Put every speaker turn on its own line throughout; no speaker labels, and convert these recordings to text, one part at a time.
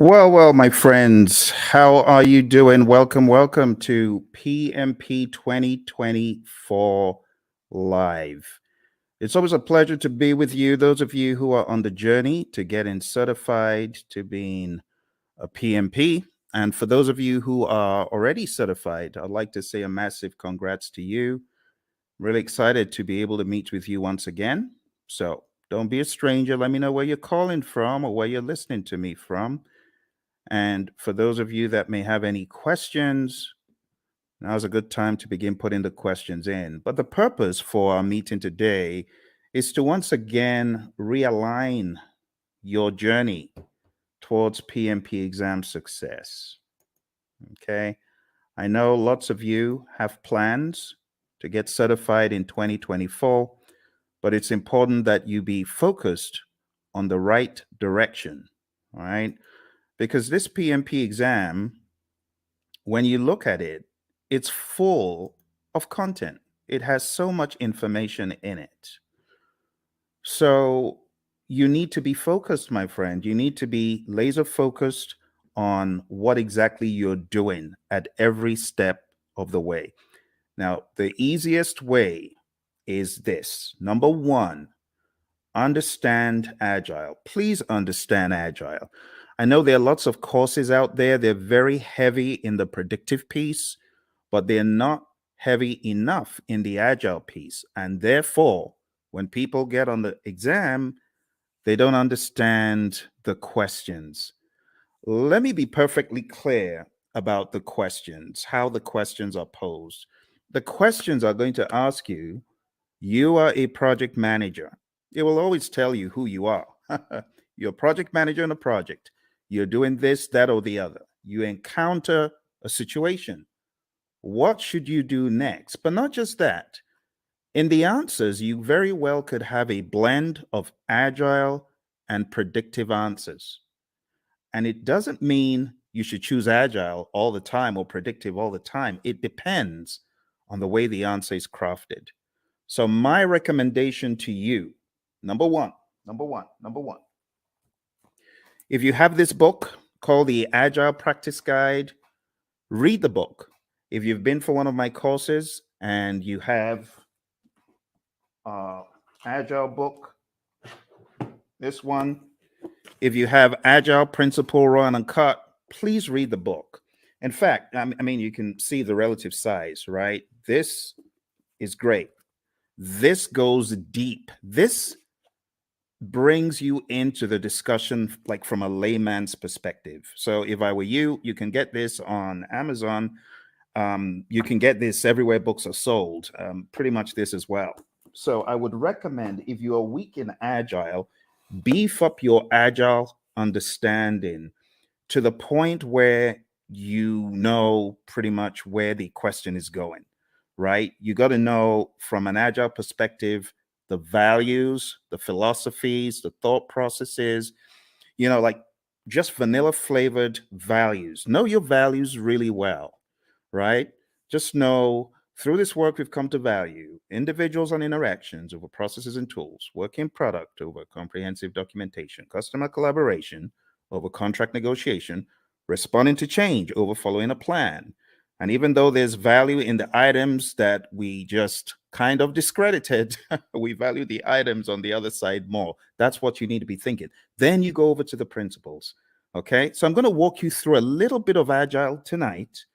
Well, my friends, how are you doing? Welcome to PMP 2024 Live. It's always a pleasure to be with you, those of you who are on the journey to getting certified to being a PMP. And for those of you who are already certified, I'd like to say a massive congrats to you. Really excited to be able to meet with you once again. So don't be a stranger. Let me know where you're calling from or where you're listening to me from. And for those of you that may have any questions, now's a good time to begin putting the questions in. But the purpose for our meeting today is to once again realign your journey towards PMP exam success. Okay. I know lots of you have plans to get certified in 2024, but it's important that you be focused on the right direction. All right. Because this PMP exam, when you look at it, it's full of content. It has so much information in it. So you need to be focused, my friend. You need to be laser focused on what exactly you're doing at every step of the way. Now, the easiest way is this. Number one, understand Agile. Please understand Agile. I know there are lots of courses out there. They're very heavy in the predictive piece, but they're not heavy enough in the Agile piece. And therefore, when people get on the exam, they don't understand the questions. Let me be perfectly clear about the questions, how the questions are posed. The questions are going to ask you, you are a project manager. It will always tell you who you are. You're a project manager on a project. You're doing this, that, or the other. You encounter a situation. What should you do next? But not just that. In the answers, you very well could have a blend of agile and predictive answers. And it doesn't mean you should choose agile all the time or predictive all the time. It depends on the way the answer is crafted. So my recommendation to you, number one, if you have this book called the Agile Practice Guide, read the book. If you've been for one of my courses and you have Agile book, this one, if you have Agile Principle Raw and Uncut, please read the book. In fact, I mean, you can see the relative size, right? This is great. This goes deep. This brings you into the discussion like from a layman's perspective. So if I were you, you can get this on Amazon. You can get this everywhere books are sold, pretty much this as well. So I would recommend, if you are weak in Agile, beef up your Agile understanding to the point where you know pretty much where the question is going, right? You got to know from an Agile perspective the values, the philosophies, the thought processes, like just vanilla flavored values. Know your values really well, right? Just know through this work, we've come to value individuals and interactions over processes and tools, working product over comprehensive documentation, customer collaboration over contract negotiation, responding to change over following a plan. And even though there's value in the items that we just kind of discredited, we value the items on the other side more. That's what you need to be thinking. Then you go over to the principles. Okay. So I'm going to walk you through a little bit of Agile tonight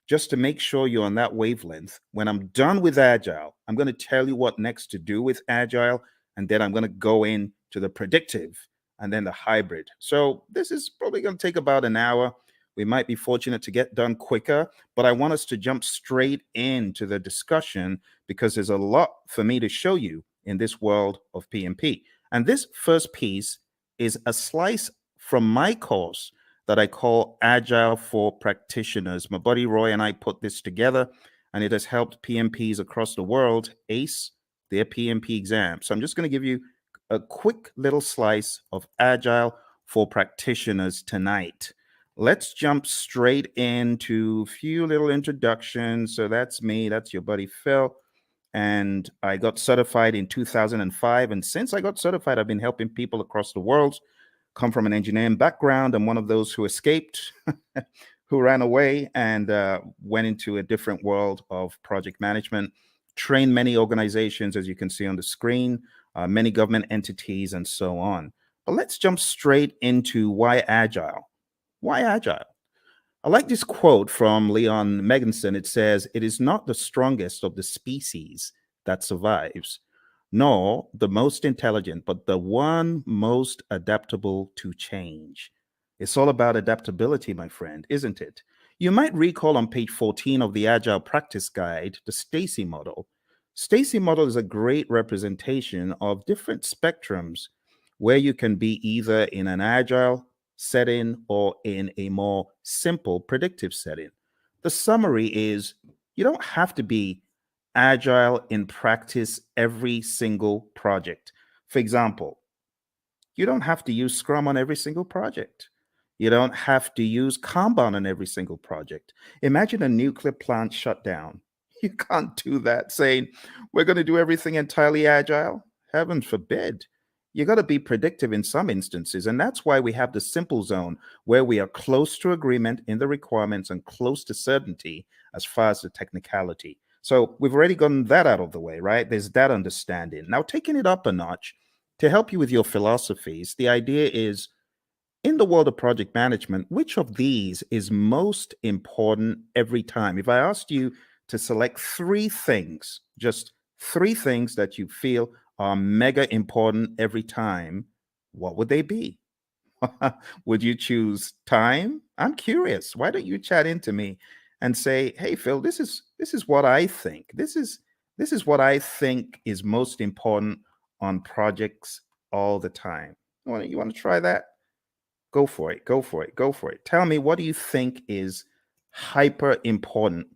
just to make sure you're on that wavelength. When I'm done with Agile, I'm going to tell you what next to do with Agile. And then I'm going to go into the predictive and then the hybrid. So this is probably going to take about an hour. We might be fortunate to get done quicker, but I want us to jump straight into the discussion because there's a lot for me to show you in this world of PMP. And this first piece is a slice from my course that I call Agile for Practitioners. My buddy Roy and I put this together, and it has helped PMPs across the world ace their PMP exam. So I'm just going to give you a quick little slice of Agile for Practitioners tonight. Let's jump straight into a few little introductions. So that's me. That's your buddy Phil. And I got certified in 2005. And since I got certified, I've been helping people across the world come from an engineering background. I'm one of those who escaped, who ran away and went into a different world of project management, trained many organizations, as you can see on the screen, many government entities, and so on. But let's jump straight into why agile. Why agile? I like this quote from Leon Meganson. It says, "It is not the strongest of the species that survives, nor the most intelligent, but the one most adaptable to change." It's all about adaptability, my friend, isn't it? You might recall on page 14 of the Agile Practice Guide, the Stacy model. Stacy model is a great representation of different spectrums where you can be either in an agile setting or in a more simple predictive setting. The summary is you don't have to be agile in practice every single project. For example, you don't have to use Scrum on every single project. You don't have to use Kanban on every single project. Imagine a nuclear plant shutdown. You can't do that saying, we're going to do everything entirely agile. Heaven forbid. You got to be predictive in some instances. And that's why we have the simple zone where we are close to agreement in the requirements and close to certainty as far as the technicality. So we've already gotten that out of the way, right? There's that understanding. Now, taking it up a notch to help you with your philosophies, the idea is in the world of project management, which of these is most important every time? If I asked you to select three things, just three things that you feel are mega important every time, what would they be? Would you choose time? I'm curious. Why don't you chat into me and say, "Hey Phil, this is what I think. This is what I think is most important on projects all the time." You want to try that? Go for it. Go for it. Go for it. Tell me, what do you think is hyper important?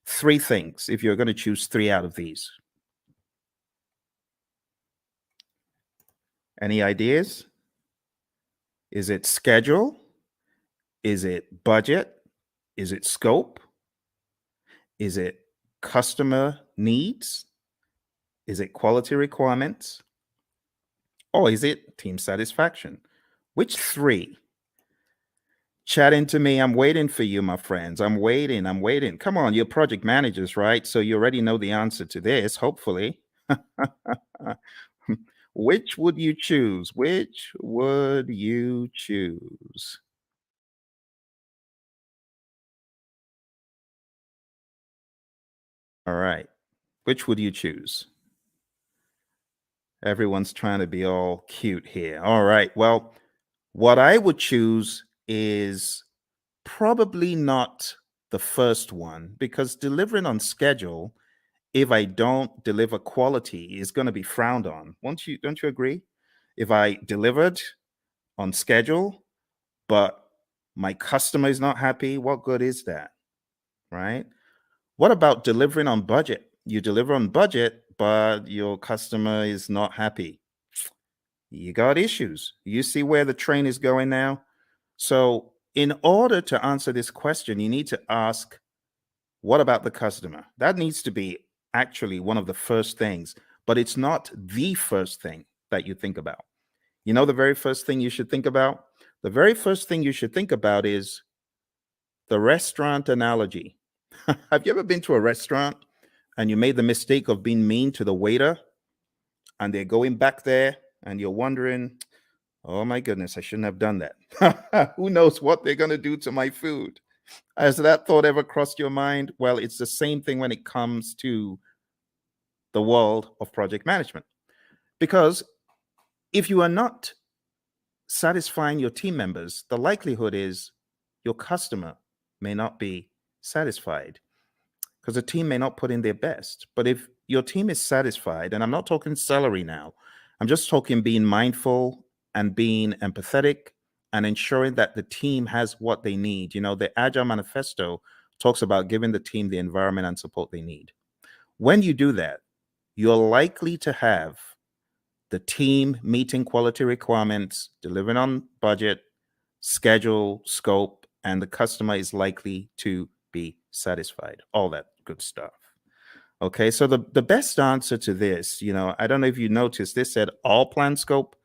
Three things, if you're going to choose three out of these. Any ideas? Is it schedule? Is it budget? Is it scope? Is it customer needs? Is it quality requirements? Or is it team satisfaction? Which three? Chat into me. I'm waiting for you, my friends. I'm waiting. I'm waiting. Come on, you're project managers, right? So you already know the answer to this, hopefully. Which would you choose? Which would you choose? All right. Which would you choose? Everyone's trying to be all cute here. All right. Well, what I would choose is probably not the first one because delivering on schedule, if I don't deliver quality, is going to be frowned on. Don't you agree? If I delivered on schedule, but my customer is not happy, what good is that? Right? What about delivering on budget? You deliver on budget, but your customer is not happy. You got issues. You see where the train is going now? So, in order to answer this question, you need to ask, what about the customer? That needs to be actually one of the first things, but it's not the first thing that you think about. You know, the very first thing you should think about? The very first thing you should think about is the restaurant analogy. Have you ever been to a restaurant and you made the mistake of being mean to the waiter and they're going back there and you're wondering, oh my goodness, I shouldn't have done that. Who knows what they're going to do to my food? Has that thought ever crossed your mind? Well, it's the same thing when it comes to the world of project management. Because if you are not satisfying your team members, the likelihood is your customer may not be satisfied because the team may not put in their best. But if your team is satisfied, and I'm not talking salary now, I'm just talking being mindful and being empathetic and ensuring that the team has what they need. You know, the Agile Manifesto talks about giving the team the environment and support they need. When you do that, you're likely to have the team meeting quality requirements, delivering on budget, schedule, scope, and the customer is likely to be satisfied. All that good stuff. Okay, so the best answer to this, I don't know if you noticed, this said all plan scope.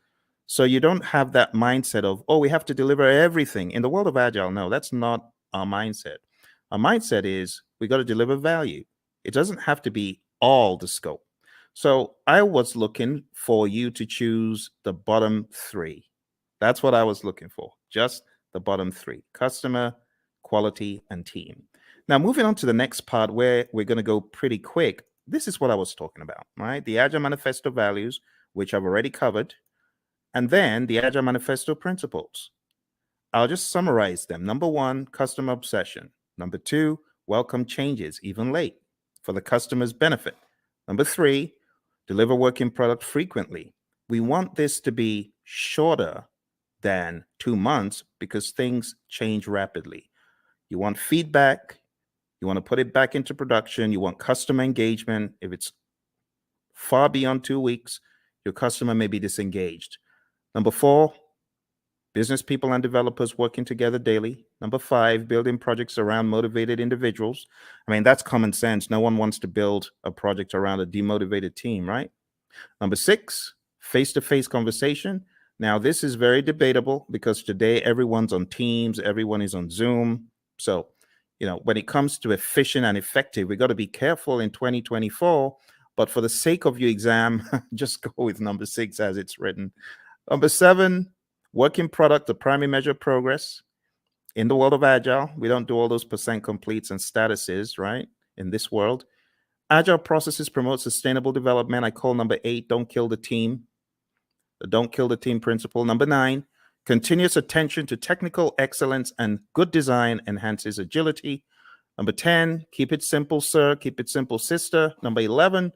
So you don't have that mindset of, oh, we have to deliver everything. In the world of Agile, no, that's not our mindset. Our mindset is we got to deliver value. It doesn't have to be all the scope. So I was looking for you to choose the bottom three. That's what I was looking for, just the bottom three: customer, quality, and team. Now, moving on to the next part where we're going to go pretty quick. This is what I was talking about, right? The Agile Manifesto values, which I've already covered, and then the Agile Manifesto principles. I'll just summarize them. Number one, customer obsession. Number two, welcome changes, even late, for the customer's benefit. Number three, deliver working product frequently. We want this to be shorter than 2 months because things change rapidly. You want feedback. You want to put it back into production. You want customer engagement. If it's far beyond 2 weeks, your customer may be disengaged. Number four, business people and developers working together daily. Number five, building projects around motivated individuals. I mean, that's common sense. No one wants to build a project around a demotivated team, right? Number six, face-to-face conversation. Now, this is very debatable because today everyone's on Teams, everyone is on Zoom. So, when it comes to efficient and effective, we got to be careful in 2024. But for the sake of your exam, just go with number six as it's written. Number seven, working product, the primary measure of progress. In the world of Agile, we don't do all those percent completes and statuses, right? In this world, Agile processes promote sustainable development. I call number eight, don't kill the team. The don't kill the team principle. Number nine, continuous attention to technical excellence and good design enhances agility. Number 10, keep it simple, sir. Keep it simple, sister. Number 11,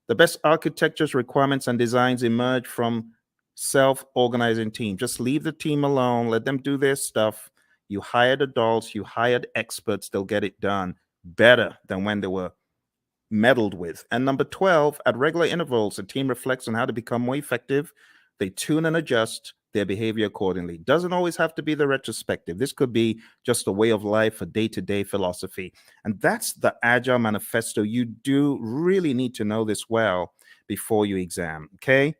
the best architectures, requirements, and designs emerge from self-organizing team. Just leave the team alone. Let them do their stuff. You hired adults. You hired experts. They'll get it done better than when they were meddled with. And number 12, at regular intervals, the team reflects on how to become more effective. They tune and adjust their behavior accordingly. Doesn't always have to be the retrospective. This could be just a way of life, a day-to-day philosophy. And that's the Agile Manifesto. You do really need to know this well before you exam, okay?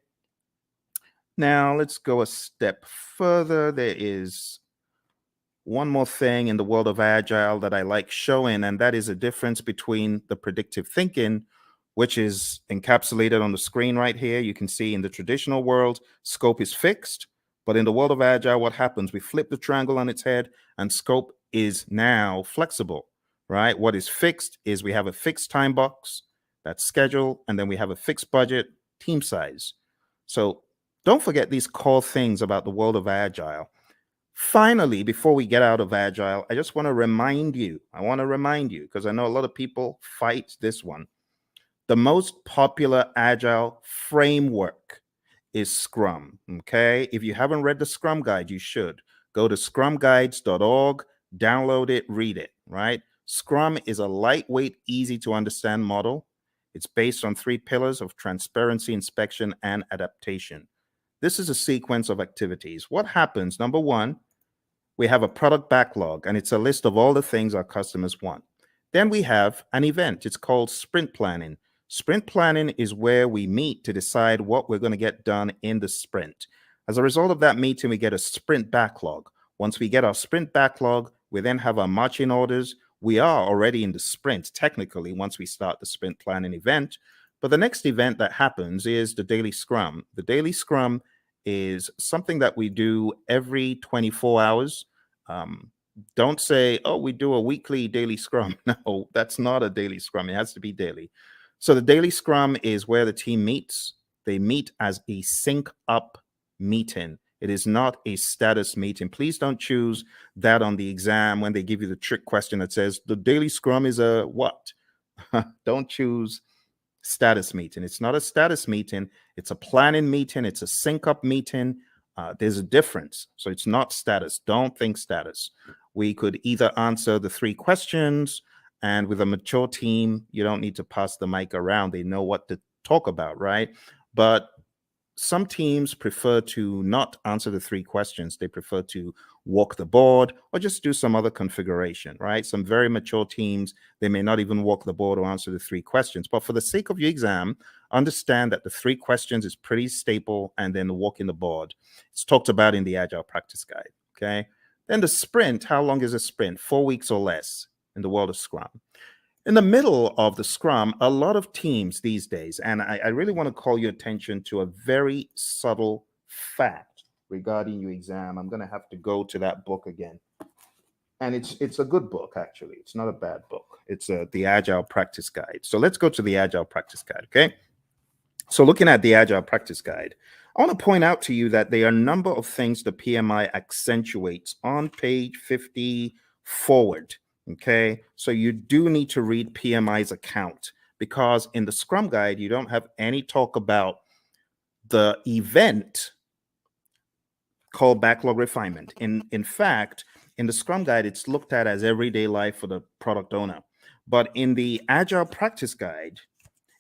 Now, let's go a step further. There is one more thing in the world of Agile that I like showing, and that is a difference between the predictive thinking, which is encapsulated on the screen right here. You can see in the traditional world, scope is fixed. But in the world of Agile, what happens? We flip the triangle on its head, and scope is now flexible, right? What is fixed is we have a fixed time box, that's schedule, and then we have a fixed budget, team size. So don't forget these core things about the world of Agile. Finally, before we get out of Agile, I just want to remind you, because I know a lot of people fight this one. The most popular Agile framework is Scrum, okay? If you haven't read the Scrum Guide, you should. Go to scrumguides.org, download it, read it, right? Scrum is a lightweight, easy to understand model. It's based on 3 pillars of transparency, inspection, and adaptation. This is a sequence of activities. What happens? Number one, we have a product backlog, and it's a list of all the things our customers want. Then we have an event. It's called sprint planning. Sprint planning is where we meet to decide what we're going to get done in the sprint. As a result of that meeting, we get a sprint backlog. Once we get our sprint backlog, we then have our marching orders. We are already in the sprint, technically, once we start the sprint planning event. But the next event that happens is the daily scrum. The daily scrum is something that we do every 24 hours. Don't say, oh, we do a weekly daily scrum. No, that's not a daily scrum. It has to be daily. So the daily scrum is where the team meets. They meet as a sync up meeting. It is not a status meeting. Please don't choose that on the exam when they give you the trick question that says the daily scrum is a what? Don't choose status meeting. It's not a status meeting. It's a planning meeting. It's a sync up meeting. There's a difference. So it's not status. Don't think status. We could either answer the 3 questions, and with a mature team, you don't need to pass the mic around. They know what to talk about, right? But some teams prefer to not answer the 3 questions. They prefer to walk the board or just do some other configuration, right? Some very mature teams, they may not even walk the board or answer the 3 questions. But for the sake of your exam, understand that the 3 questions is pretty staple, and then walking the board. It's talked about in the Agile Practice Guide, okay? Then the sprint, how long is a sprint? 4 weeks or less in the world of Scrum. In the middle of the Scrum, a lot of teams these days, and I really want to call your attention to a very subtle fact regarding your exam. I'm going to have to go to that book again. And it's a good book, actually. It's not a bad book. It's the Agile Practice Guide. So let's go to the Agile Practice Guide, okay? So looking at the Agile Practice Guide, I want to point out to you that there are a number of things the PMI accentuates on page 50 forward. Okay, so you do need to read PMI's account, because in the Scrum Guide, you don't have any talk about the event called backlog refinement. In fact, in the Scrum Guide, it's looked at as everyday life for the product owner. But in the Agile Practice Guide,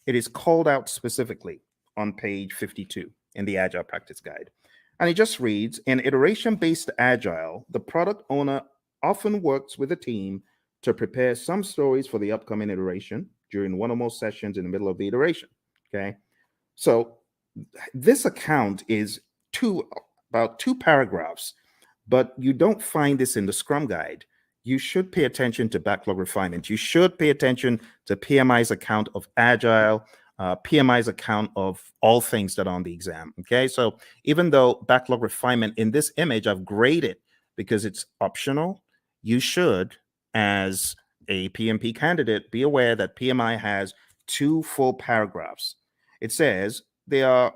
it is called out specifically on page 52 in the Agile Practice Guide. And it just reads, in iteration-based Agile, the product owner often works with a team to prepare some stories for the upcoming iteration during one or more sessions in the middle of the iteration, okay? So this account is about 2 paragraphs, but you don't find this in the Scrum Guide. You should pay attention to backlog refinement. You should pay attention to PMI's account of Agile, PMI's account of all things that are on the exam, okay? So even though backlog refinement in this image I've graded because it's optional, you should, as a PMP candidate, be aware that PMI has 2 full paragraphs. It says there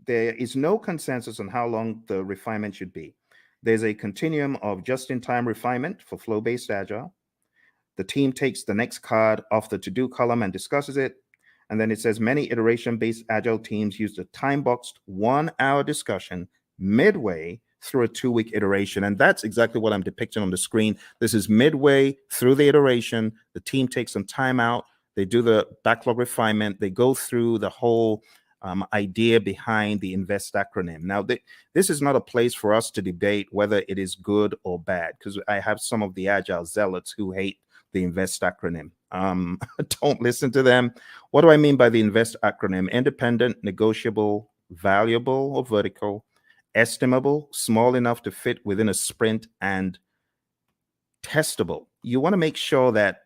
is no consensus on how long the refinement should be. There's a continuum of just-in-time refinement for flow-based Agile. The team takes the next card off the to-do column and discusses it. And then it says many iteration-based Agile teams use the time-boxed 1-hour discussion midway through a 2-week iteration. And that's exactly what I'm depicting on the screen. This is midway through the iteration. The team takes some time out. They do the backlog refinement. They go through the whole idea behind the INVEST acronym. Now, this is not a place for us to debate whether it is good or bad, because I have some of the Agile zealots who hate the INVEST acronym. Don't listen to them. What do I mean by the INVEST acronym? Independent, negotiable, valuable or vertical, estimable, small enough to fit within a sprint, and testable. You want to make sure that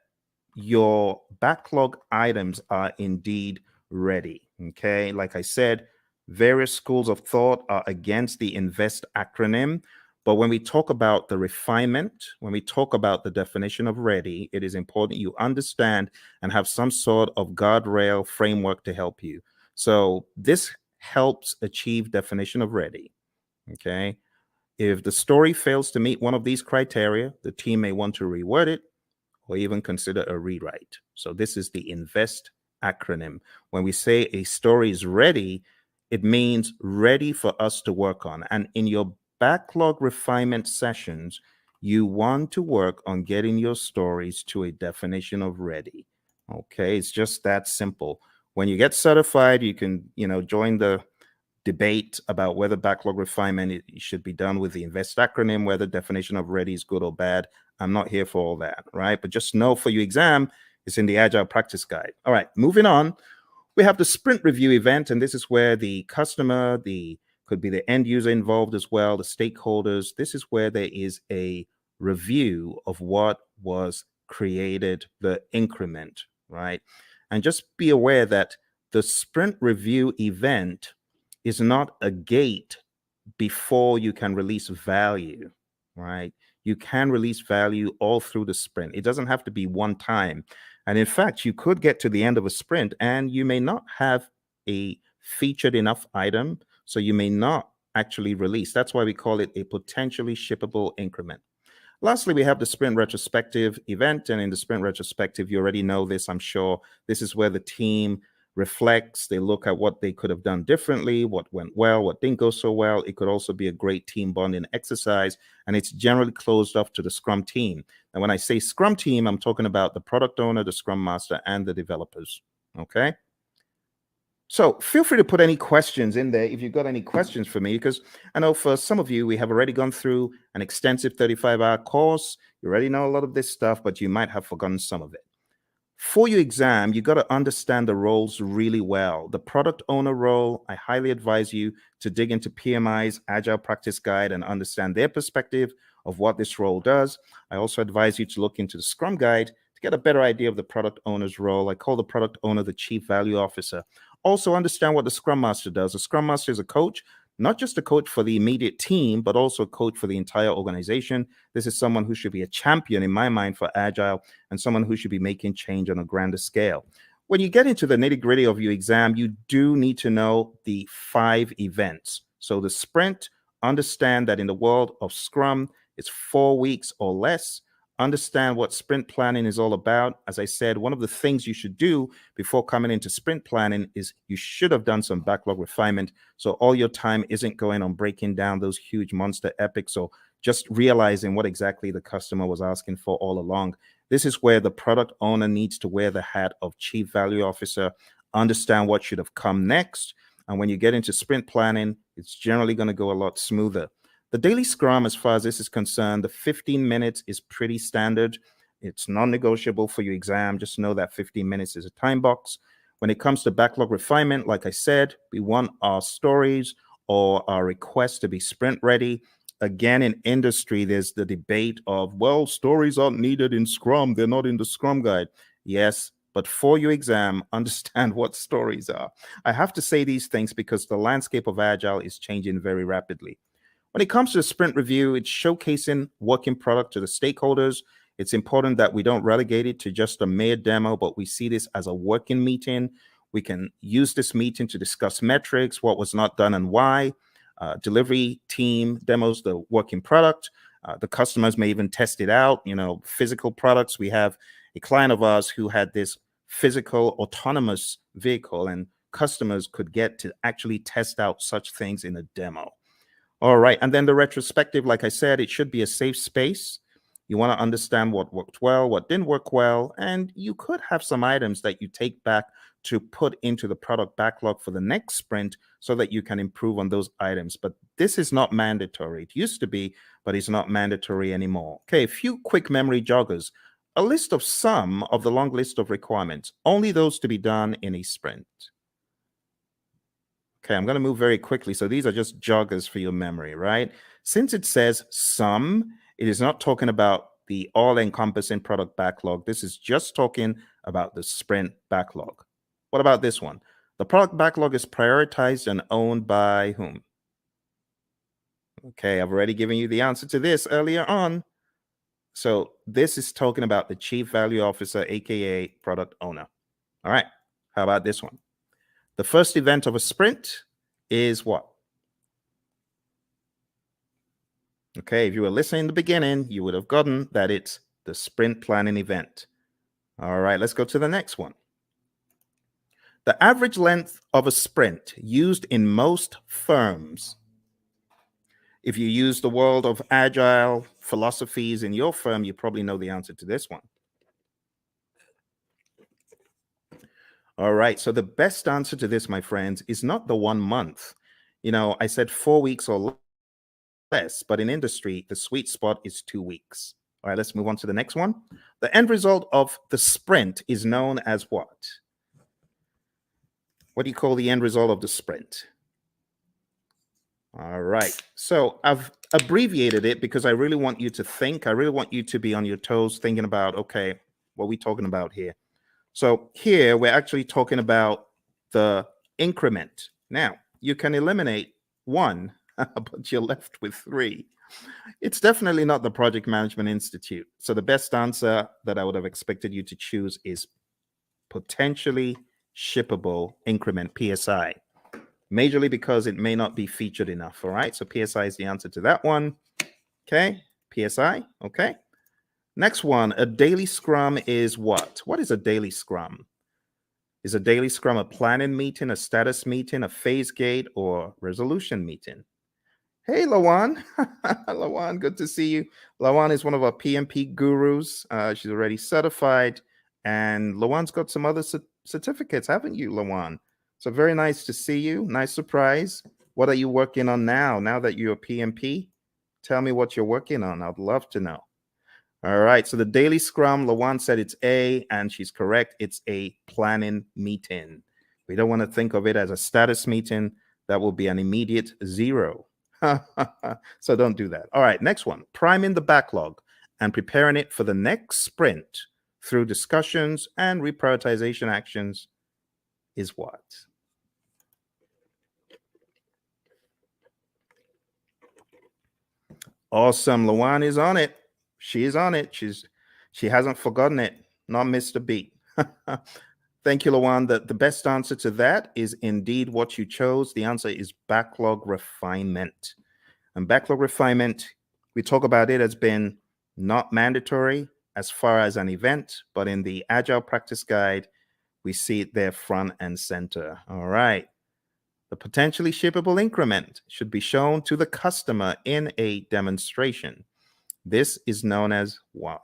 your backlog items are indeed ready. Okay, like I said, various schools of thought are against the INVEST acronym. But when we talk about the refinement, when we talk about the definition of ready, it is important you understand and have some sort of guardrail framework to help you. So this helps achieve definition of ready. Okay. If the story fails to meet one of these criteria, the team may want to reword it or even consider a rewrite. So this is the INVEST acronym. When we say a story is ready, it means ready for us to work on. And in your backlog refinement sessions, you want to work on getting your stories to a definition of ready. Okay, it's just that simple. When you get certified, you can, join the debate about whether backlog refinement should be done with the INVEST acronym, whether definition of ready is good or bad. I'm not here for all that, right? But just know for your exam, it's in the Agile Practice Guide. All right, moving on. We have the sprint review event, and this is where the customer, could be the end user involved as well, the stakeholders. This is where there is a review of what was created, the increment, right? And just be aware that the sprint review event is not a gate before you can release value, right? You can release value all through the sprint. It doesn't have to be one time. And in fact, you could get to the end of a sprint and you may not have a featured enough item, so you may not actually release. That's why we call it a potentially shippable increment. Lastly, we have the sprint retrospective event. And in the sprint retrospective, you already know this, I'm sure. This is where the team reflects, they look at what they could have done differently, what went well, what didn't go so well. It could also be a great team bonding exercise, and it's generally closed off to the Scrum team. And when I say Scrum team, I'm talking about the product owner, the Scrum master, and the developers, okay? So feel free to put any questions in there if you've got any questions for me, because I know for some of you, we have already gone through an extensive 35-hour course. You already know a lot of this stuff, but you might have forgotten some of it. For your exam, you got to understand the roles really well. The product owner role, I highly advise you to dig into PMI's Agile Practice Guide and understand their perspective of what this role does. I also advise you to look into the Scrum Guide to get a better idea of the product owner's role. I call the product owner the Chief Value Officer. Also understand what the Scrum Master does. The Scrum Master is a coach, not just a coach for the immediate team, but also a coach for the entire organization. This is someone who should be a champion in my mind for Agile and someone who should be making change on a grander scale. When you get into the nitty-gritty of your exam, you do need to know the 5 events. So the sprint, understand that in the world of Scrum, it's 4 weeks or less. Understand what sprint planning is all about. As I said, one of the things you should do before coming into sprint planning is you should have done some backlog refinement. So all your time isn't going on breaking down those huge monster epics or just realizing what exactly the customer was asking for all along. This is where the product owner needs to wear the hat of Chief Value Officer, understand what should have come next. And when you get into sprint planning, it's generally going to go a lot smoother. The daily scrum, as far as this is concerned, the 15 minutes is pretty standard. It's non-negotiable for your exam. Just know that 15 minutes is a time box. When it comes to backlog refinement, like I said, we want our stories or our requests to be sprint ready. Again, in industry, there's the debate of, well, stories aren't needed in Scrum. They're not in the Scrum Guide. Yes, but for your exam, understand what stories are. I have to say these things because the landscape of Agile is changing very rapidly. When it comes to the sprint review, it's showcasing working product to the stakeholders. It's important that we don't relegate it to just a mere demo, but we see this as a working meeting. We can use this meeting to discuss metrics, what was not done and why. Delivery team demos the working product. The customers may even test it out. Physical products. We have a client of ours who had this physical autonomous vehicle, and customers could get to actually test out such things in a demo. All right. And then the retrospective, like I said, it should be a safe space. You want to understand what worked well, what didn't work well, and you could have some items that you take back to put into the product backlog for the next sprint so that you can improve on those items. But this is not mandatory. It used to be, but it's not mandatory anymore. Okay, a few quick memory joggers. A list of some of the long list of requirements, only those to be done in a sprint. Okay, I'm going to move very quickly. So these are just joggers for your memory, right? Since it says some, it is not talking about the all-encompassing product backlog. This is just talking about the sprint backlog. What about this one? The product backlog is prioritized and owned by whom? Okay, I've already given you the answer to this earlier on. So this is talking about the Chief Value Officer, aka product owner. All right, how about this one? The first event of a sprint is what? Okay, if you were listening in the beginning, you would have gotten that it's the sprint planning event. All right, let's go to the next one. The average length of a sprint used in most firms. If you use the world of Agile philosophies in your firm, you probably know the answer to this one. All right, so the best answer to this, my friends, is not the 1 month. I said 4 weeks or less, but in industry, the sweet spot is 2 weeks. All right, let's move on to the next one. The end result of the sprint is known as what? What do you call the end result of the sprint? All right, so I've abbreviated it because I really want you to think. I really want you to be on your toes thinking about, okay, what are we talking about here? So here we're actually talking about the increment. Now, you can eliminate 1, but you're left with 3. It's definitely not the Project Management Institute. So the best answer that I would have expected you to choose is potentially shippable increment, PSI. Majorly because it may not be featured enough. All right, so PSI is the answer to that one. Okay, PSI. Okay. Next one, a daily scrum is what? What is a daily scrum? Is a daily scrum a planning meeting, a status meeting, a phase gate, or resolution meeting? Hey, Lawan. Lawan, good to see you. Lawan is one of our PMP gurus. She's already certified. And Lawan's got some other certificates, haven't you, Lawan? So very nice to see you. Nice surprise. What are you working on now that you're a PMP? Tell me what you're working on. I'd love to know. All right. So the daily scrum, Lawan said it's A, and she's correct. It's a planning meeting. We don't want to think of it as a status meeting. That will be an immediate 0. So don't do that. All right. Next one, priming the backlog and preparing it for the next sprint through discussions and reprioritization actions is what? Awesome. Lawan is on it. She is on it. She hasn't forgotten it. Not missed a beat. Thank you, Lawan. The best answer to that is indeed what you chose. The answer is backlog refinement. And backlog refinement, we talk about it as being not mandatory as far as an event, but in the Agile Practice Guide, we see it there front and center. All right. The potentially shippable increment should be shown to the customer in a demonstration. This is known as what?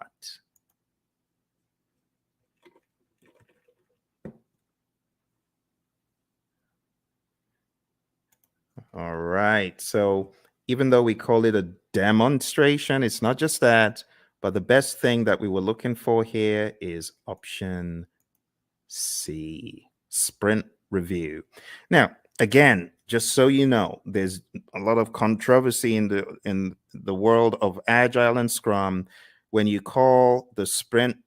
All right. So even though we call it a demonstration, it's not just that, but the best thing that we were looking for here is option C, sprint review. Now, again, just so you know, there's a lot of controversy in the world of Agile and Scrum when you call the sprint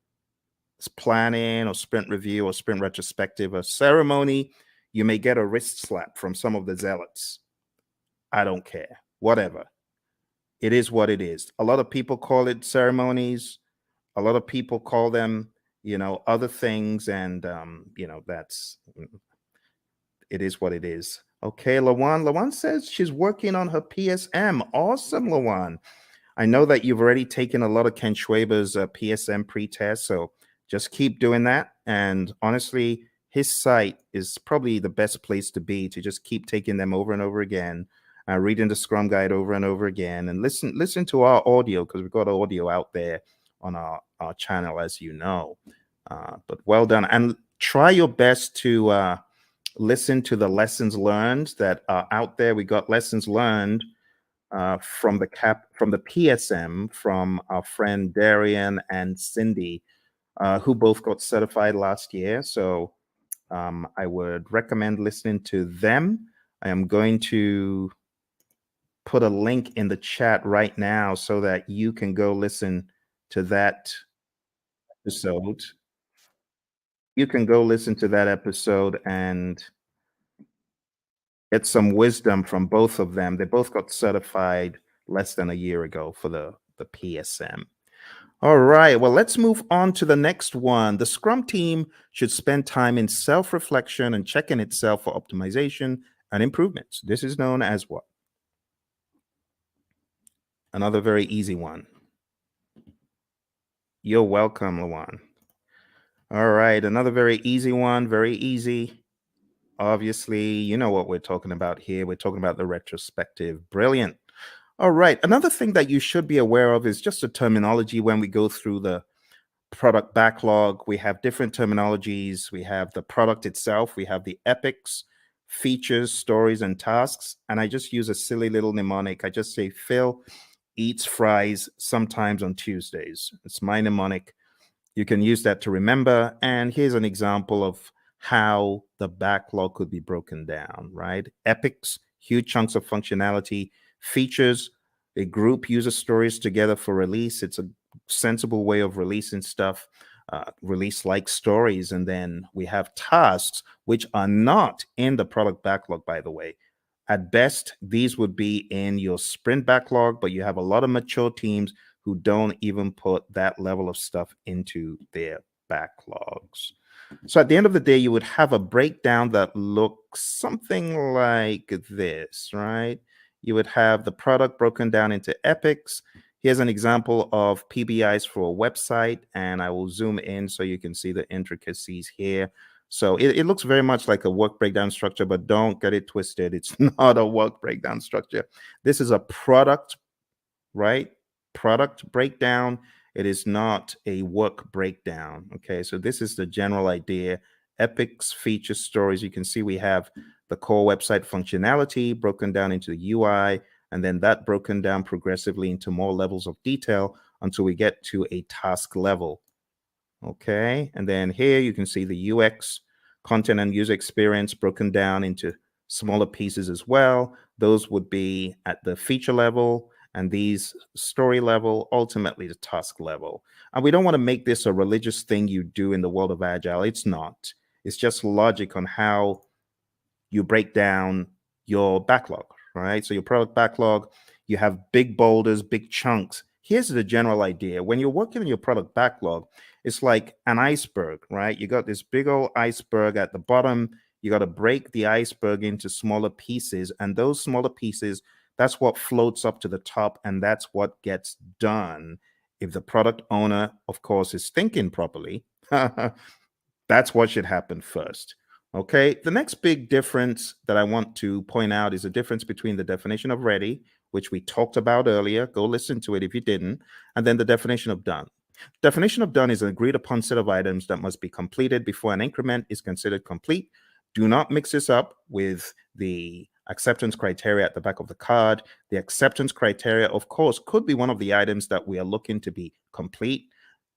planning or sprint review or sprint retrospective a ceremony. You may get a wrist slap from some of the zealots. I don't care. Whatever. It is what it is. A lot of people call it ceremonies. A lot of people call them, other things, and that's it is what it is. Okay, Lawan. Lawan says she's working on her PSM. Awesome, Lawan. I know that you've already taken a lot of Ken Schwaber's PSM pre-test, so just keep doing that. And honestly, his site is probably the best place to be to just keep taking them over and over again, reading the Scrum Guide over and over again, and listen to our audio because we've got audio out there on our channel, as you know. But well done, and try your best to listen to the lessons learned that are out there. We got lessons learned from the PSM from our friend Darian and Cindy, who both got certified last year. So I would recommend listening to them. I am going to put a link in the chat right now so that you can go listen to that episode. You can go listen to that episode and get some wisdom from both of them. They both got certified less than a year ago for the PSM. All right, well, let's move on to the next one. The Scrum team should spend time in self-reflection and checking itself for optimization and improvements. This is known as what? Another very easy one. You're welcome, Lawan. All right, another very easy one, very easy. Obviously, you know what we're talking about here. We're talking about the retrospective. Brilliant. All right, another thing that you should be aware of is just the terminology when we go through the product backlog. We have different terminologies. We have the product itself. We have the epics, features, stories, and tasks. And I just use a silly little mnemonic. I just say Phil eats fries sometimes on Tuesdays. It's my mnemonic. You can use that to remember. And here's an example of how the backlog could be broken down, right? Epics, huge chunks of functionality. Features, a group uses stories together for release. It's a sensible way of releasing stuff, release like stories. And then we have tasks, which are not in the product backlog, by the way. At best, these would be in your sprint backlog, but you have a lot of mature teams who don't even put that level of stuff into their backlogs. So at the end of the day, you would have a breakdown that looks something like this, right? You would have the product broken down into epics. Here's an example of PBIs for a website, and I will zoom in so you can see the intricacies here. So it looks very much like a work breakdown structure, but don't get it twisted. It's not a work breakdown structure. This is a product, right? Product breakdown. It is not a work breakdown. Okay, so this is the general idea. epics, features, stories. You can see we have the core website functionality broken down into the UI, and then that broken down progressively into more levels of detail until we get to a task level. Okay, and then here you can see the UX, content and user experience, broken down into smaller pieces as well. Those would be at the feature level, and these story level, ultimately the task level. And we don't want to make this a religious thing you do in the world of Agile. It's not. It's just logic on how you break down your backlog, right? So your product backlog, you have big boulders, big chunks. Here's the general idea. When you're working on your product backlog, it's like an iceberg, right? You got this big old iceberg at the bottom. You got to break the iceberg into smaller pieces. And those smaller pieces, that's what floats up to the top. And that's what gets done. If the product owner, of course, is thinking properly, that's what should happen first. Okay. The next big difference that I want to point out is the difference between the definition of ready, which we talked about earlier. Go listen to it if you didn't. And then the definition of done. Definition of done is an agreed upon set of items that must be completed before an increment is considered complete. Do not mix this up with the acceptance criteria at the back of the card. The acceptance criteria, of course, could be one of the items that we are looking to be complete,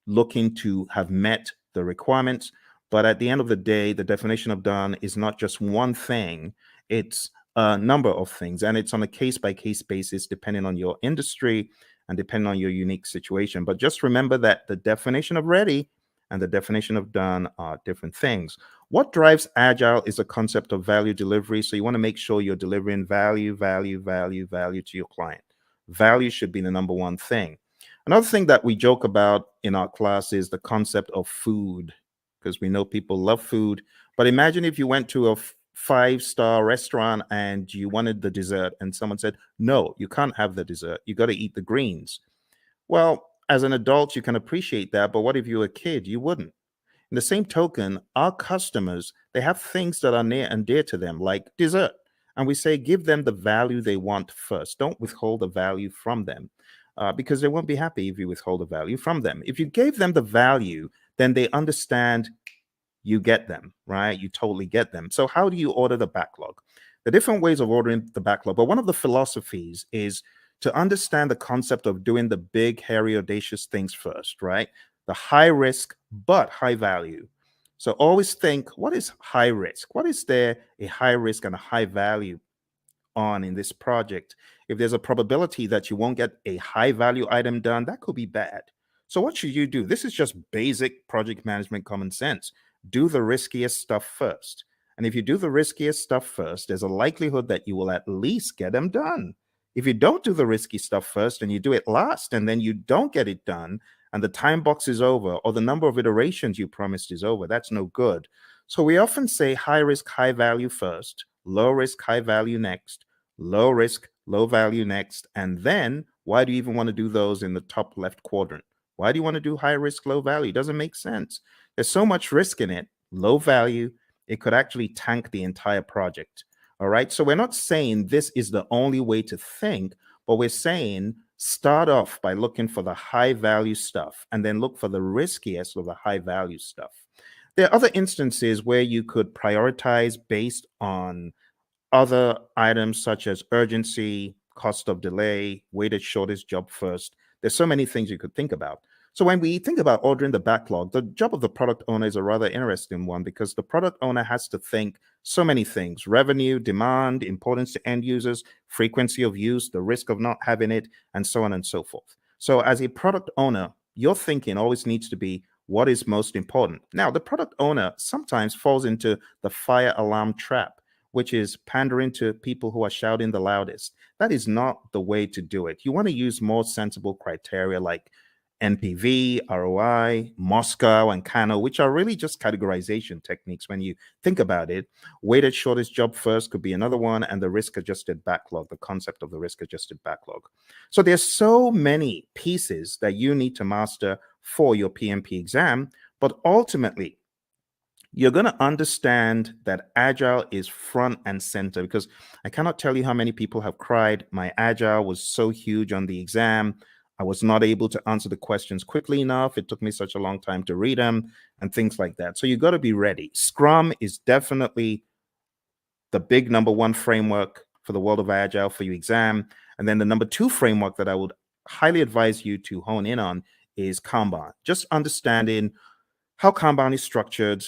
looking to have met the requirements. But at the end of the day, the definition of done is not just one thing, it's a number of things. And it's on a case by case basis, depending on your industry and depending on your unique situation. But just remember that the definition of ready and the definition of done are different things. What drives Agile is a concept of value delivery. So you want to make sure you're delivering value to your client. Value should be the number one thing. Another thing that we joke about in our class is the concept of food, because we know people love food. But imagine if you went to a five-star restaurant and you wanted the dessert and someone said, no, you can't have the dessert. You got to eat the greens. Well, as an adult, you can appreciate that. But what if you were a kid? You wouldn't. In the same token, our customers, they have things that are near and dear to them, like dessert. And we say, give them the value they want first. Don't withhold the value from them. Because they won't be happy if you withhold the value from them. If you gave them the value, then they understand you get them, right? You totally get them. So how do you order the backlog? The different ways of ordering the backlog, but one of the philosophies is to understand the concept of doing the big, hairy, audacious things first, right? The high risk, but high value. So always think, what is high risk? What is there a high risk and a high value on in this project? If there's a probability that you won't get a high value item done, that could be bad. So what should you do? This is just basic project management common sense. Do the riskiest stuff first. And if you do the riskiest stuff first, there's a likelihood that you will at least get them done. If you don't do the risky stuff first and you do it last and then you don't get it done and the time box is over or the number of iterations you promised is over, that's no good. So we often say high risk, high value first, low risk, high value next, low risk, low value next. And then why do you even want to do those in the top left quadrant? Why do you want to do high risk, low value? It doesn't make sense. There's so much risk in it. Low value, it could actually tank the entire project. All right. So we're not saying this is the only way to think, but we're saying start off by looking for the high value stuff and then look for the riskiest of the high value stuff. There are other instances where you could prioritize based on other items such as urgency, cost of delay, weighted shortest job first. There's so many things you could think about. So when we think about ordering the backlog, the job of the product owner is a rather interesting one because the product owner has to think so many things: revenue, demand, importance to end users, frequency of use, the risk of not having it, and so on and so forth. So as a product owner, your thinking always needs to be what is most important. Now, the product owner sometimes falls into the fire alarm trap, which is pandering to people who are shouting the loudest. That is not the way to do it. You want to use more sensible criteria like NPV, ROI, Moscow, and Kano, which are really just categorization techniques when you think about it. Weighted shortest job first could be another one, and the risk adjusted backlog, the concept of the risk adjusted backlog. So there's so many pieces that you need to master for your PMP exam, but ultimately, you're going to understand that Agile is front and center, because I cannot tell you how many people have cried, my Agile was so huge on the exam. I was not able to answer the questions quickly enough. It took me such a long time to read them and things like that. So you got to be ready. Scrum is definitely the big number one framework for the world of Agile for your exam. And then the number two framework that I would highly advise you to hone in on is Kanban. Just understanding how Kanban is structured,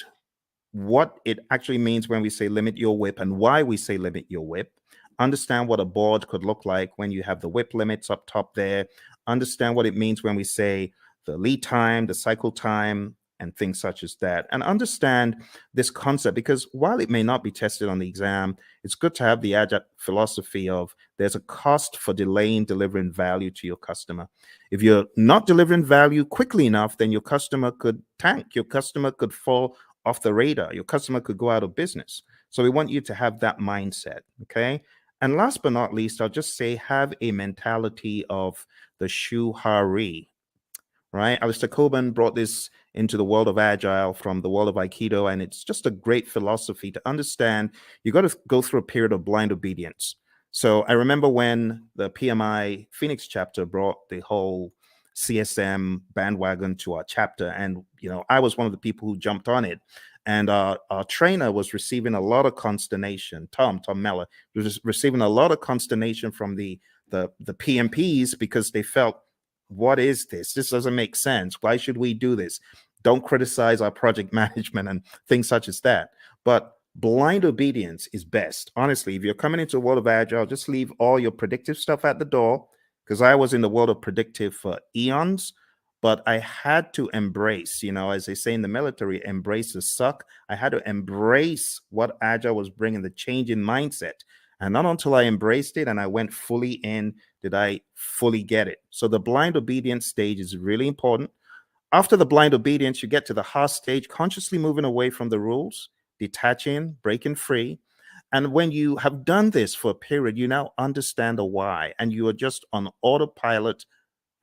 what it actually means when we say limit your WIP and why we say limit your WIP. Understand what a board could look like when you have the WIP limits up top there. Understand what it means when we say the lead time, the cycle time, and things such as that. And understand this concept, because while it may not be tested on the exam, it's good to have the Agile philosophy of there's a cost for delaying delivering value to your customer. If you're not delivering value quickly enough, then your customer could tank. Your customer could fall off the radar. Your customer could go out of business. So we want you to have that mindset, okay? And last but not least, I'll just say have a mentality of the shuhari, right? Alistair Coburn brought this into the world of Agile from the world of Aikido, and it's just a great philosophy to understand. You got to go through a period of blind obedience. So I remember when the PMI Phoenix chapter brought the whole CSM bandwagon to our chapter, and I was one of the people who jumped on it. And our trainer was receiving a lot of consternation. Tom Meller was receiving a lot of consternation from the PMPs because they felt, what is this? This doesn't make sense. Why should we do this? Don't criticize our project management and things such as that. But blind obedience is best. Honestly, if you're coming into the world of Agile, just leave all your predictive stuff at the door, because I was in the world of predictive for eons, but I had to embrace, as they say in the military, embrace the suck. I had to embrace what Agile was bringing, the change in mindset. And not until I embraced it and I went fully in did I fully get it. So the blind obedience stage is really important. After the blind obedience, you get to the heart stage, consciously moving away from the rules, detaching, breaking free. And when you have done this for a period, you now understand the why, and you are just on autopilot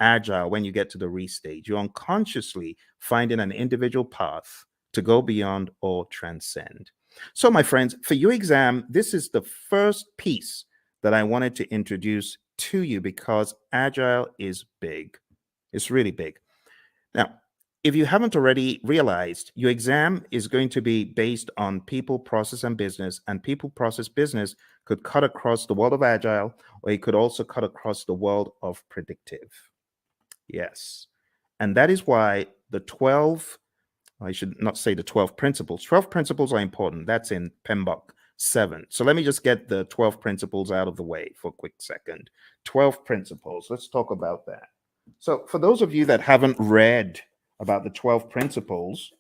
Agile when you get to the restage. You're unconsciously finding an individual path to go beyond or transcend. So, my friends, for your exam, this is the first piece that I wanted to introduce to you because Agile is big. It's really big. Now, if you haven't already realized, your exam is going to be based on people, process, and business. And people, process, business could cut across the world of Agile, or it could also cut across the world of predictive. Yes. And that is why I should not say the 12 principles. 12 principles are important. That's in PMBOK 7. So let me just get the 12 principles out of the way for a quick second. 12 principles. Let's talk about that. So for those of you that haven't read about the 12 principles,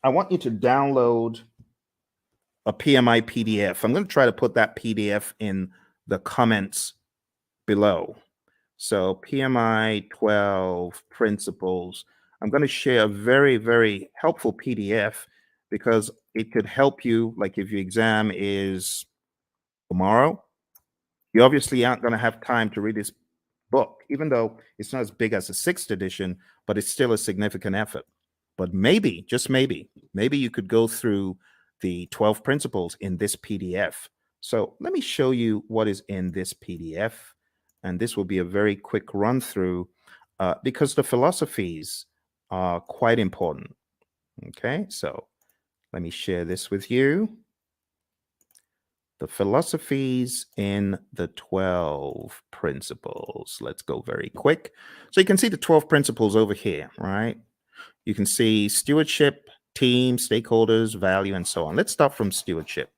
I want you to download a PMI PDF. I'm going to try to put that PDF in the comments below. So PMI 12 principles. I'm going to share a very, very helpful PDF because it could help you. Like if your exam is tomorrow, you obviously aren't going to have time to read this book, even though it's not as big as the 6th edition, but it's still a significant effort. But maybe, just maybe you could go through the 12 principles in this PDF. So let me show you what is in this PDF. And this will be a very quick run through because the philosophies are quite important. Okay, so let me share this with you. The philosophies in the 12 principles. Let's go very quick. So you can see the 12 principles over here, right? You can see stewardship, team, stakeholders, value, and so on. Let's start from stewardship.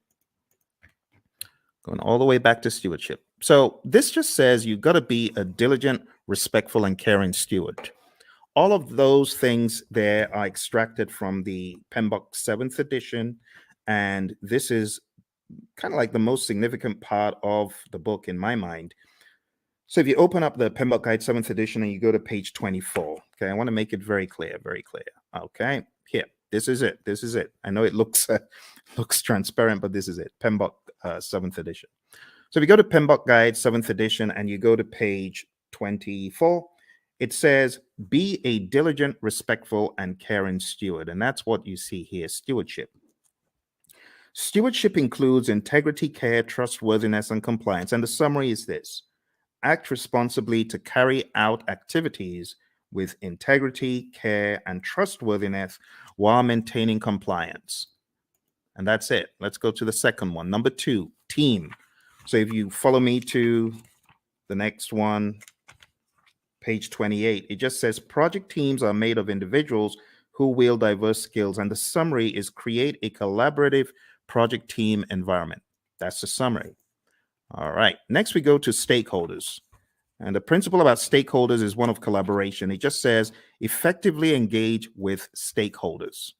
Going all the way back to stewardship. So this just says you've got to be a diligent, respectful, and caring steward. All of those things there are extracted from the PMBOK 7th edition, and this is kind of like the most significant part of the book in my mind. So if you open up the PMBOK Guide 7th edition and you go to page 24, okay, I want to make it very clear, very clear. Okay, here, this is it. This is it. I know it looks transparent, but this is it. PMBOK 7th edition. So if you go to PMBOK Guide 7th edition and you go to page 24, it says, be a diligent, respectful, and caring steward. And that's what you see here, stewardship. Stewardship includes integrity, care, trustworthiness, and compliance. And the summary is this: act responsibly to carry out activities with integrity, care, and trustworthiness while maintaining compliance. And that's it. Let's go to the second one. Number 2, team. So if you follow me to the next one, page 28, it just says project teams are made of individuals who wield diverse skills. And the summary is create a collaborative project team environment. That's the summary. All right. Next, we go to stakeholders. And the principle about stakeholders is one of collaboration. It just says effectively engage with stakeholders.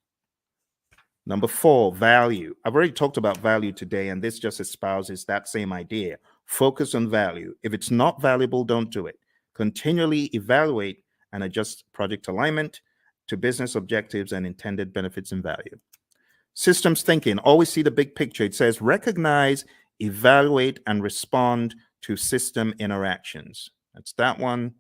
Number 4, value. I've already talked about value today, and this just espouses that same idea. Focus on value. If it's not valuable, don't do it. Continually evaluate and adjust project alignment to business objectives and intended benefits and value. Systems thinking. Always see the big picture. It says recognize, evaluate, and respond to system interactions. That's that one.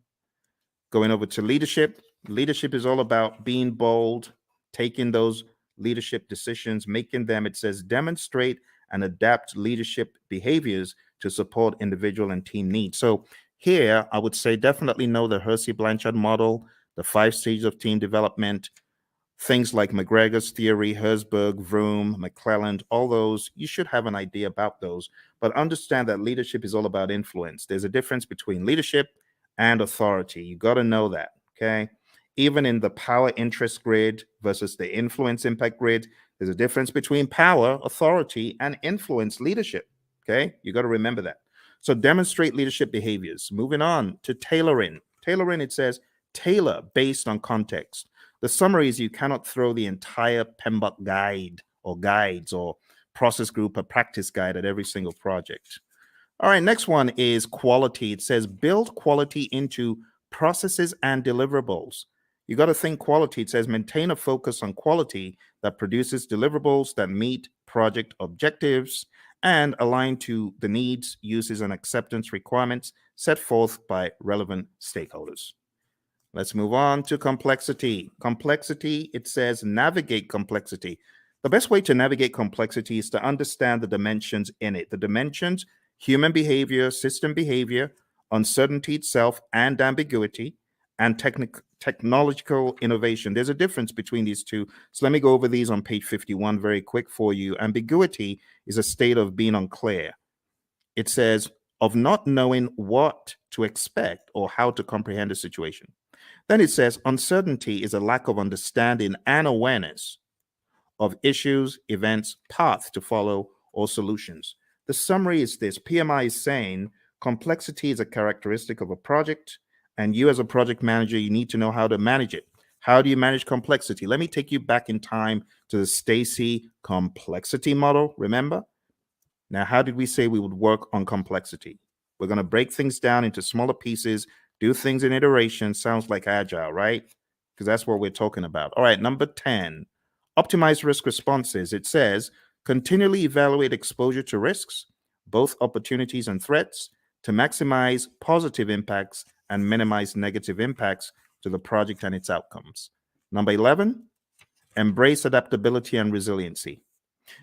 Going over to leadership. Leadership is all about being bold, taking those leadership decisions, making them. It says demonstrate and adapt leadership behaviors to support individual and team needs. So here, I would say definitely know the Hersey-Blanchard model, the 5 stages of team development, things like McGregor's theory, Herzberg, Vroom, McClelland, all those, you should have an idea about those. But understand that leadership is all about influence. There's a difference between leadership and authority. You got to know that, okay? Even in the power interest grid versus the influence impact grid, there's a difference between power, authority, and influence leadership, okay? You got to remember that. So demonstrate leadership behaviors. Moving on to tailoring. Tailoring, it says tailor based on context. The summary is you cannot throw the entire PMBOK guide or guides or process group or practice guide at every single project. All right, next one is quality. It says build quality into processes and deliverables. You got to think quality. It says maintain a focus on quality that produces deliverables that meet project objectives and align to the needs, uses, and acceptance requirements set forth by relevant stakeholders. Let's move on to complexity. Complexity, it says navigate complexity. The best way to navigate complexity is to understand the dimensions in it. The dimensions, human behavior, system behavior, uncertainty itself, and ambiguity, and technological innovation. There's a difference between these two. So let me go over these on page 51 very quick for you. Ambiguity is a state of being unclear. It says of not knowing what to expect or how to comprehend a situation. Then it says uncertainty is a lack of understanding and awareness of issues, events, paths to follow, or solutions. The summary is this. PMI is saying complexity is a characteristic of a project, and you as a project manager, you need to know how to manage it. How do you manage complexity? Let me take you back in time to the Stacy complexity model. Remember? Now, how did we say we would work on complexity? We're going to break things down into smaller pieces, do things in iteration. Sounds like agile, right? Because that's what we're talking about. All right, number 10, optimize risk responses. It says continually evaluate exposure to risks, both opportunities and threats, to maximize positive impacts and minimize negative impacts to the project and its outcomes. Number 11, embrace adaptability and resiliency.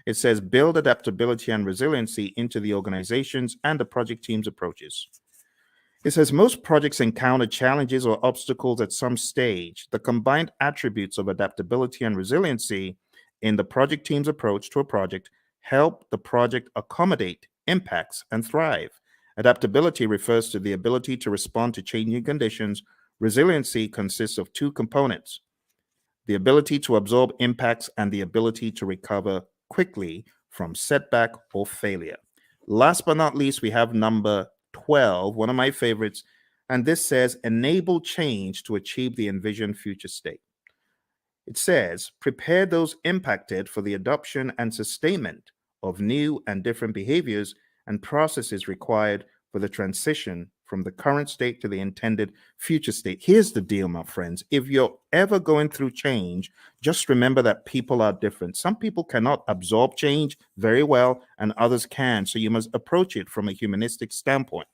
It says build adaptability and resiliency into the organizations and the project team's approaches. It says most projects encounter challenges or obstacles at some stage. The combined attributes of adaptability and resiliency in the project team's approach to a project help the project accommodate impacts and thrive. Adaptability refers to the ability to respond to changing conditions. Resiliency consists of 2 components: the ability to absorb impacts and the ability to recover quickly from setback or failure. Last but not least, we have number 12, one of my favorites, and this says enable change to achieve the envisioned future state. It says prepare those impacted for the adoption and sustainment of new and different behaviors and processes required for the transition from the current state to the intended future state. Here's the deal, my friends. If you're ever going through change, just remember that people are different. Some people cannot absorb change very well, and others can. So you must approach it from a humanistic standpoint.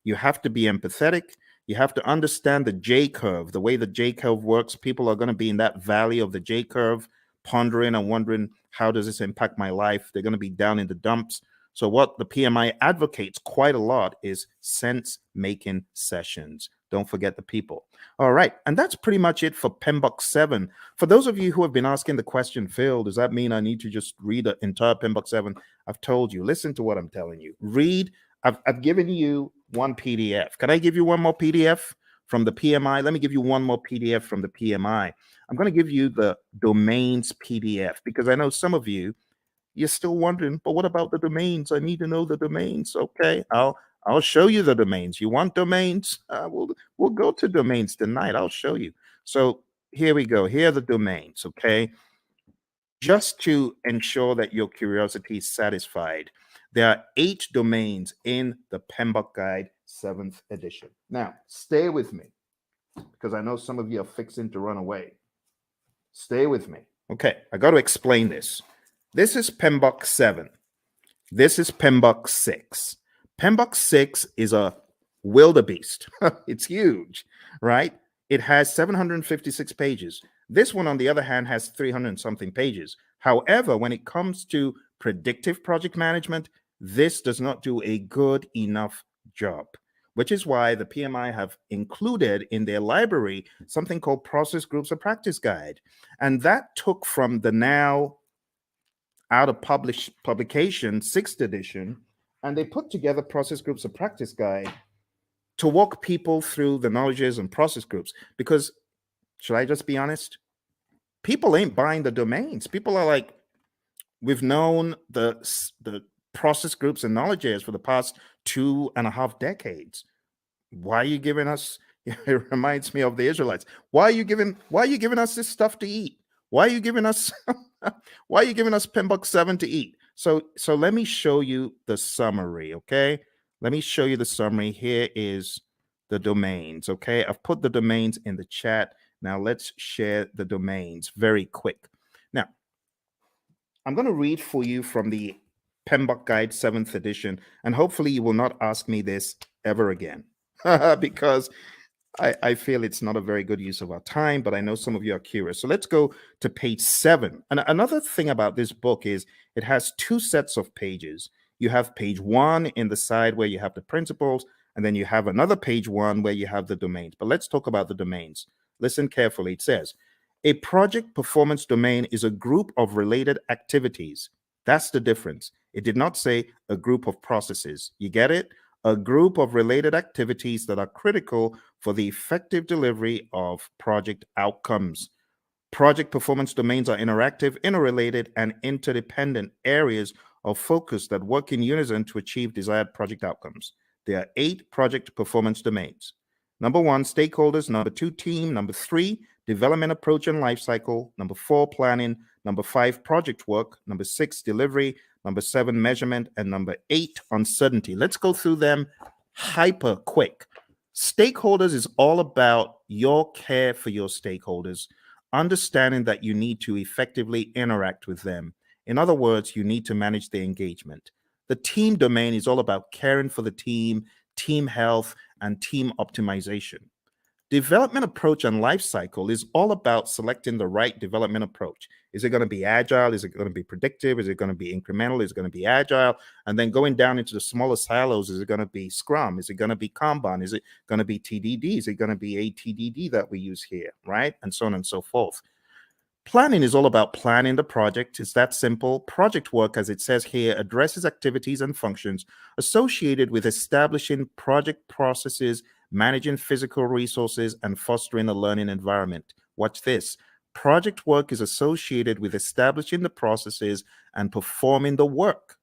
You have to be empathetic. You have to understand the J curve, the way the J curve works. People are going to be in that valley of the J curve, pondering and wondering, how does this impact my life? They're going to be down in the dumps. So what the PMI advocates quite a lot is sense-making sessions. Don't forget the people. All right, and that's pretty much it for PMBOK 7. For those of you who have been asking the question, Phil, does that mean I need to just read the entire PMBOK 7? I've told you, listen to what I'm telling you. Read, I've given you one PDF. Can I give you one more PDF from the PMI? Let me give you one more PDF from the PMI. I'm going to give you the domains PDF because I know some of you, you're still wondering, but what about the domains? I need to know the domains. Okay, I'll show you the domains. You want domains? We'll go to domains tonight. I'll show you. So here we go. Here are the domains. Okay, just to ensure that your curiosity is satisfied, there are 8 domains in the PMBOK Guide 7th edition. Now, stay with me because I know some of you are fixing to run away. Stay with me. Okay, I got to explain this. This is PMBOK 7. This is PMBOK 6. PMBOK 6 is a wildebeest. It's huge, right? It has 756 pages. This one, on the other hand, has 300 and something pages. However, when it comes to predictive project management, this does not do a good enough job, which is why the PMI have included in their library something called Process Groups of Practice Guide. And that took from the now out of publication 6th edition, and they put together Process Groups of Practice Guide to walk people through the knowledges and process groups. Because, should I just be honest? People ain't buying the domains. People are like, we've known the process groups and knowledge areas for the past 2.5 decades. Why are you giving us? It reminds me of the Israelites. Why are you giving us this stuff to eat? Why are you giving us why are you giving us PMBOK 7 to eat? So let me show you the summary, okay? Let me show you the summary. Here is the domains, okay? I've put the domains in the chat. Now let's share the domains very quick. Now, I'm going to read for you from the PMBOK Guide 7th edition, and hopefully you will not ask me this ever again because I feel it's not a very good use of our time, but I know some of you are curious. So let's go to page 7. And another thing about this book is it has 2 sets of pages. You have page 1 in the side where you have the principles, and then you have another page 1 where you have the domains. But let's talk about the domains. Listen carefully. It says, a project performance domain is a group of related activities. That's the difference. It did not say a group of processes. You get it? A group of related activities that are critical for the effective delivery of project outcomes. Project performance domains are interactive, interrelated, and interdependent areas of focus that work in unison to achieve desired project outcomes. There are 8 project performance domains. Number 1, stakeholders. Number 2, team. Number 3, development approach and lifecycle. Number 4, planning. Number 5, project work. Number 6, delivery. Number 7, measurement. And number 8, uncertainty. Let's go through them hyper quick. Stakeholders is all about your care for your stakeholders, understanding that you need to effectively interact with them. In other words, you need to manage their engagement. The team domain is all about caring for the team, team health, and team optimization. Development approach and life cycle is all about selecting the right development approach. Is it going to be agile? Is it going to be predictive? Is it going to be incremental? Is it going to be agile? And then going down into the smaller silos, is it going to be Scrum? Is it going to be Kanban? Is it going to be TDD? Is it going to be ATDD that we use here, right? And so on and so forth. Planning is all about planning the project. It's that simple. Project work, as it says here, addresses activities and functions associated with establishing project processes, managing physical resources, and fostering a learning environment. Watch this. Project work is associated with establishing the processes and performing the work.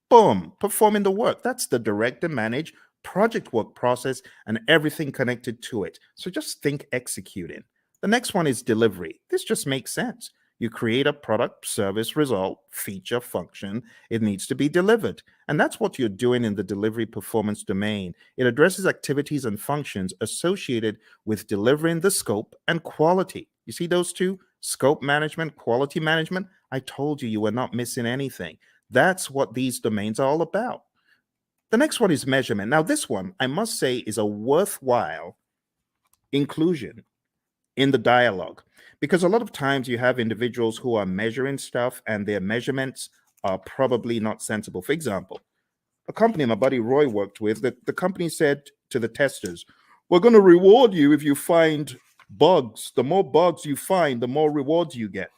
Boom, performing the work. That's the direct and manage project work process and everything connected to it. So just think executing. The next one is delivery. This just makes sense. You create a product, service, result, feature, function. It needs to be delivered. And that's what you're doing in the delivery performance domain. It addresses activities and functions associated with delivering the scope and quality. You see those two? Scope management, quality management. I told you you were not missing anything. That's what these domains are all about. The next one is measurement. Now, this one, I must say, is a worthwhile inclusion in the dialogue, because a lot of times you have individuals who are measuring stuff and their measurements are probably not sensible. For example, a company my buddy Roy worked with, the company said to the testers, we're going to reward you if you find bugs. The more bugs you find, the more rewards you get.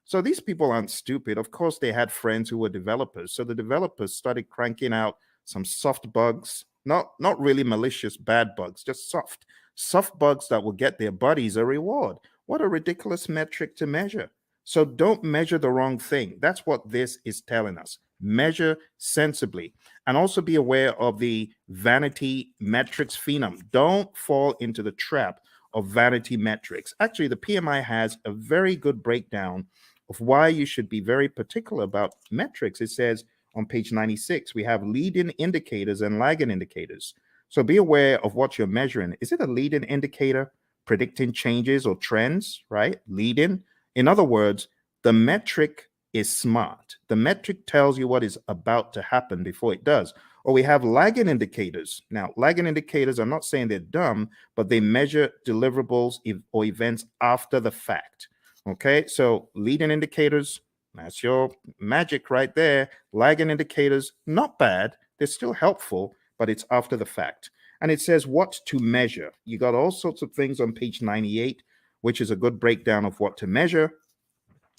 So these people aren't stupid. Of course, they had friends who were developers. So the developers started cranking out some soft bugs, not really malicious bad bugs, just soft bugs that will get their buddies a reward. What a ridiculous metric to measure. So don't measure the wrong thing. That's what this is telling us. Measure sensibly, and also be aware of the vanity metrics phenom. Don't fall into the trap of vanity metrics. Actually, the PMI has a very good breakdown of why you should be very particular about metrics. It says on page 96, we have leading indicators and lagging indicators. So be aware of what you're measuring. Is it a leading indicator predicting changes or trends, right? Leading. In other words, the metric is smart. The metric tells you what is about to happen before it does. Or we have lagging indicators. Now, lagging indicators, I'm not saying they're dumb, but they measure deliverables or events after the fact. Okay, so leading indicators, that's your magic right there. Lagging indicators, not bad. They're still helpful, but it's after the fact. And it says what to measure. You got all sorts of things on page 98, which is a good breakdown of what to measure.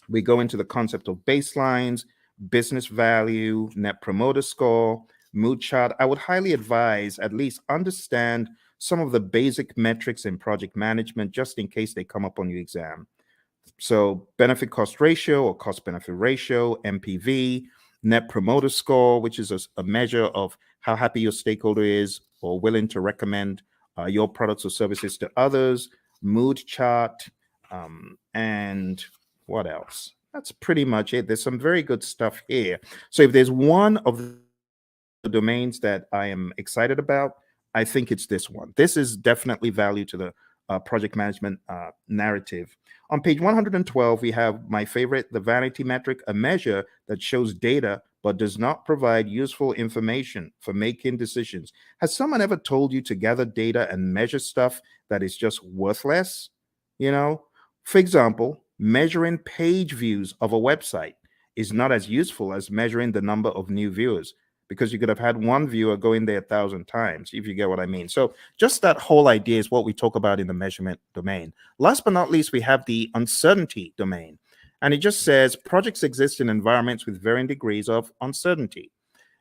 We go into the concept of baselines, business value, net promoter score, mood chart. I would highly advise at least understand some of the basic metrics in project management just in case they come up on your exam. So benefit cost ratio or cost benefit ratio, MPV, net promoter score, which is a measure of how happy your stakeholder is or willing to recommend your products or services to others, mood chart, and what else? That's pretty much it. There's some very good stuff here. So if there's one of the domains that I am excited about, I think it's this one. This is definitely value to the project management narrative. On page 112, we have my favorite, the vanity metric, a measure that shows data but does not provide useful information for making decisions. Has someone ever told you to gather data and measure stuff that is just worthless? You know, for example, measuring page views of a website is not as useful as measuring the number of new viewers, because you could have had one viewer go in there 1,000 times, if you get what I mean. So just that whole idea is what we talk about in the measurement domain. Last but not least, we have the uncertainty domain. And it just says projects exist in environments with varying degrees of uncertainty.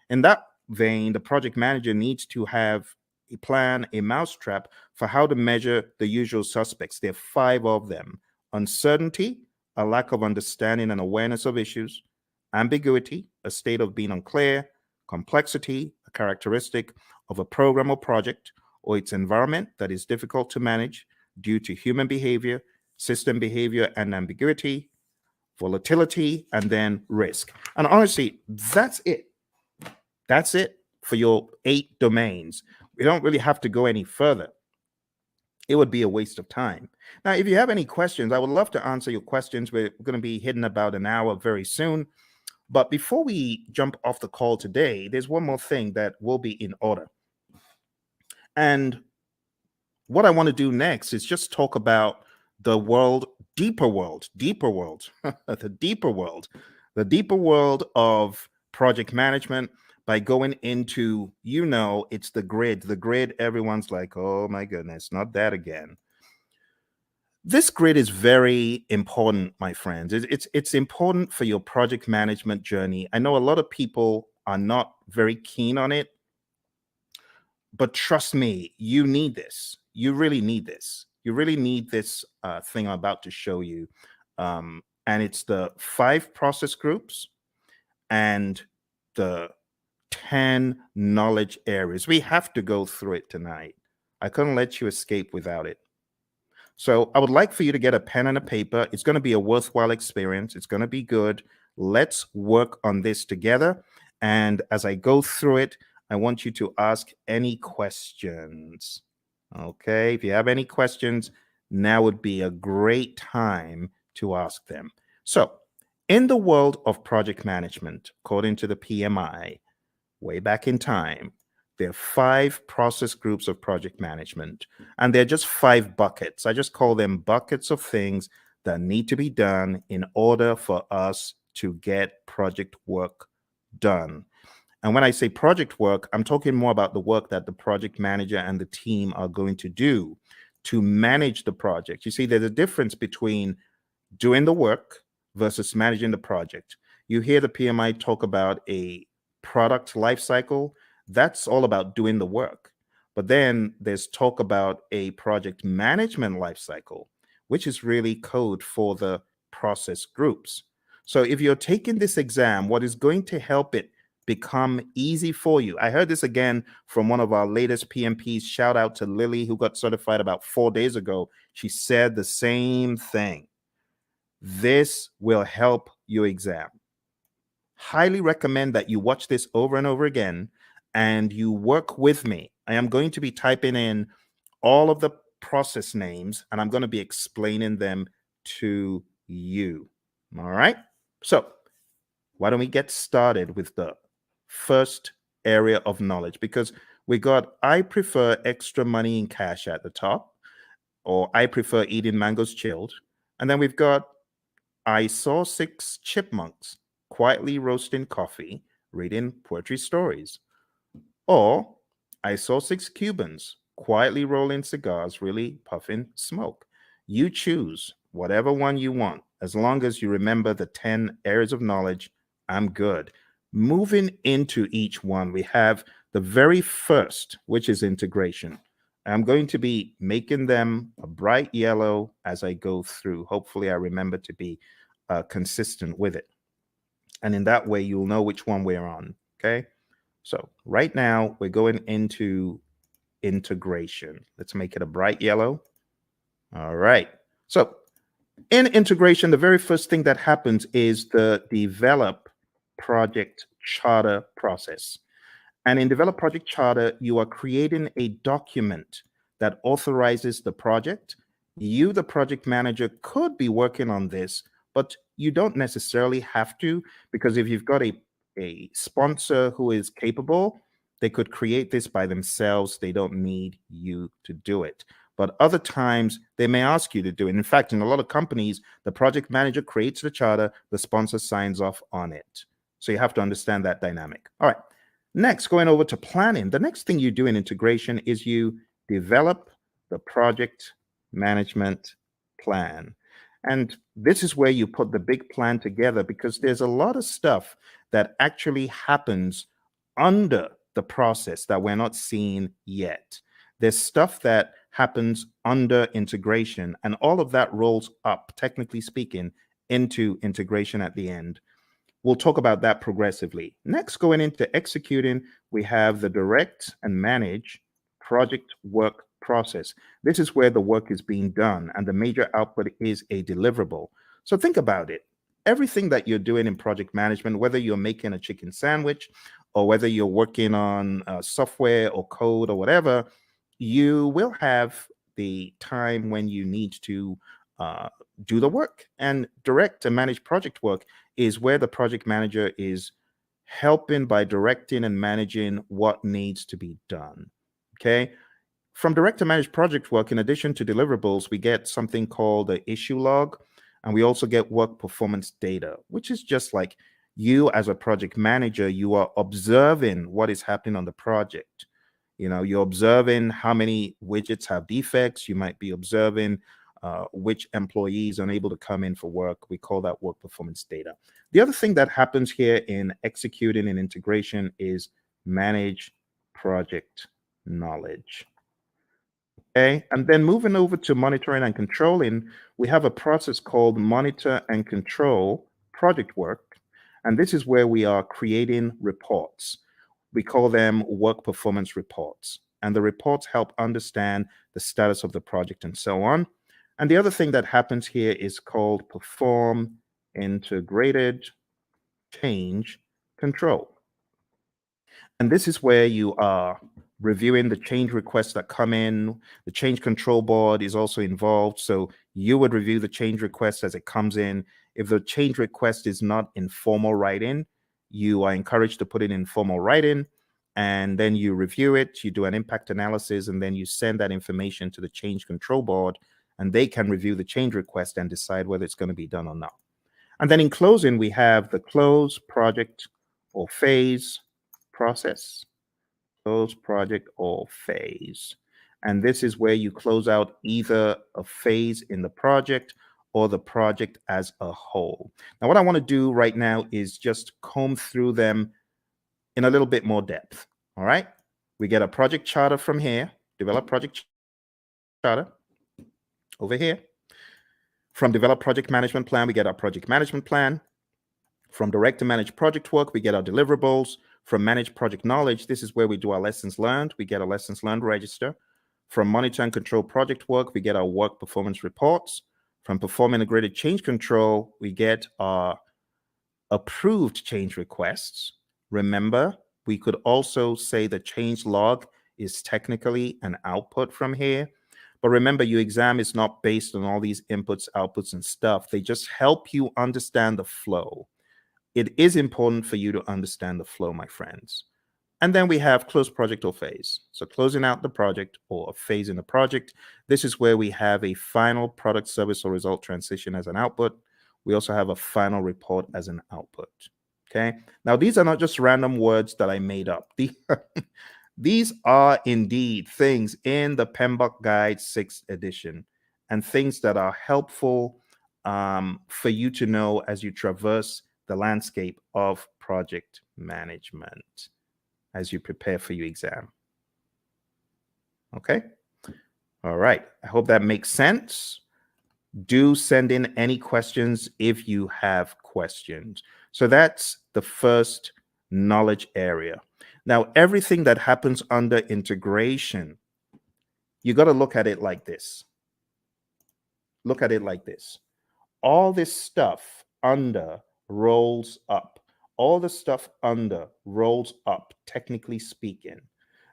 In that vein, the project manager needs to have a plan, a mousetrap for how to measure the usual suspects. There are 5 of them: uncertainty, a lack of understanding and awareness of issues; ambiguity, a state of being unclear; complexity, a characteristic of a program or project or its environment that is difficult to manage due to human behavior, system behavior, and ambiguity; volatility; and then risk. And honestly, that's it. That's it for your 8 domains. We don't really have to go any further. It would be a waste of time. Now, if you have any questions, I would love to answer your questions. We're going to be hitting about an hour very soon. But before we jump off the call today, there's one more thing that will be in order. And what I want to do next is just talk about the deeper world, the deeper world of project management by going into, it's the grid. The grid, everyone's like, oh my goodness, not that again. This grid is very important, my friends. It's important for your project management journey. I know a lot of people are not very keen on it, but trust me, you need this. You really need this. You really need this thing I'm about to show you. And it's the 5 process groups and the 10 knowledge areas. We have to go through it tonight. I couldn't let you escape without it. So I would like for you to get a pen and a paper. It's going to be a worthwhile experience. It's going to be good. Let's work on this together. And as I go through it, I want you to ask any questions. Okay, if you have any questions, now would be a great time to ask them. So in the world of project management, according to the PMI, way back in time, there are 5 process groups of project management, and they're just 5 buckets. I just call them buckets of things that need to be done in order for us to get project work done. And when I say project work, I'm talking more about the work that the project manager and the team are going to do to manage the project. You see, there's a difference between doing the work versus managing the project. You hear the PMI talk about a product life cycle. That's all about doing the work. But then there's talk about a project management life cycle, which is really code for the process groups. So if you're taking this exam, what is going to help it become easy for you? I heard this again from one of our latest PMPs. Shout out to Lily, who got certified about 4 days ago. She said the same thing. This will help your exam. Highly recommend that you watch this over and over again and you work with me. I am going to be typing in all of the process names and I'm going to be explaining them to you. All right. So why don't we get started with the first area of knowledge? Because we got, I prefer extra money in cash at the top, or I prefer eating mangoes chilled. And then we've got, I saw 6 chipmunks quietly roasting coffee, reading poetry stories. Or I saw 6 Cubans quietly rolling cigars, really puffing smoke. You choose whatever one you want. As long as you remember the 10 areas of knowledge, I'm good. Moving into each one, we have the very first, which is integration. I'm going to be making them a bright yellow as I go through. Hopefully, I remember to be consistent with it. And in that way, you'll know which one we're on. Okay. So right now, we're going into integration. Let's make it a bright yellow. All right. So in integration, the very first thing that happens is the develop project charter process. And in Develop Project Charter, you are creating a document that authorizes the project. You, the project manager, could be working on this, but you don't necessarily have to, because if you've got a sponsor who is capable, they could create this by themselves. They don't need you to do it. But other times, they may ask you to do it. In fact, in a lot of companies, the project manager creates the charter, the sponsor signs off on it. So you have to understand that dynamic. All right. Next, going over to planning, the next thing you do in integration is you develop the project management plan. And this is where you put the big plan together, because there's a lot of stuff that actually happens under the process that we're not seeing yet. There's stuff that happens under integration, and all of that rolls up, technically speaking, into integration at the end. We'll talk about that progressively. Next, going into executing, we have the direct and manage project work process. This is where the work is being done and the major output is a deliverable. So think about it. Everything that you're doing in project management, whether you're making a chicken sandwich or whether you're working on software or code or whatever, you will have the time when you need to do the work. And direct and manage project work is where the project manager is helping by directing and managing what needs to be done. Okay. From direct to manage project work, in addition to deliverables, we get something called the issue log, and we also get work performance data, which is just like you as a project manager, you are observing what is happening on the project. You know, you're observing how many widgets have defects. You might be observing which employees are unable to come in for work. We call that work performance data. The other thing that happens here in executing and integration is manage project knowledge. Okay, and then moving over to monitoring and controlling, we have a process called monitor and control project work. And this is where we are creating reports. We call them work performance reports. And the reports help understand the status of the project and so on. And the other thing that happens here is called perform integrated change control. And this is where you are reviewing the change requests that come in. The change control board is also involved. So you would review the change request as it comes in. If the change request is not in formal writing, you are encouraged to put it in formal writing. And then you review it, you do an impact analysis, and then you send that information to the change control board, and they can review the change request and decide whether it's going to be done or not. And then in closing, we have the close project or phase process. Close project or phase. And this is where you close out either a phase in the project or the project as a whole. Now, what I want to do right now is just comb through them in a little bit more depth. All right. We get a project charter from here, develop project charter over here. From develop project management plan, we get our project management plan. From direct to manage project work, we get our deliverables. From manage project knowledge, this is where we do our lessons learned. We get a lessons learned register. From monitor and control project work, we get our work performance reports. From perform integrated change control, we get our approved change requests. Remember, we could also say the change log is technically an output from here. But remember, your exam is not based on all these inputs, outputs, and stuff. They just help you understand the flow. It is important for you to understand the flow, my friends. And then we have close project or phase. So closing out the project or a phase in the project. This is where we have a final product, service, or result transition as an output. We also have a final report as an output. Okay. Now, these are not just random words that I made up. These are indeed things in the PMBOK Guide 6th edition and things that are helpful for you to know as you traverse the landscape of project management as you prepare for your exam. Okay. All right. I hope that makes sense. Do send in any questions if you have questions. So that's the first knowledge area. Now, everything that happens under integration, you got to look at it like this. Look at it like this. All this stuff under rolls up. All the stuff under rolls up, technically speaking.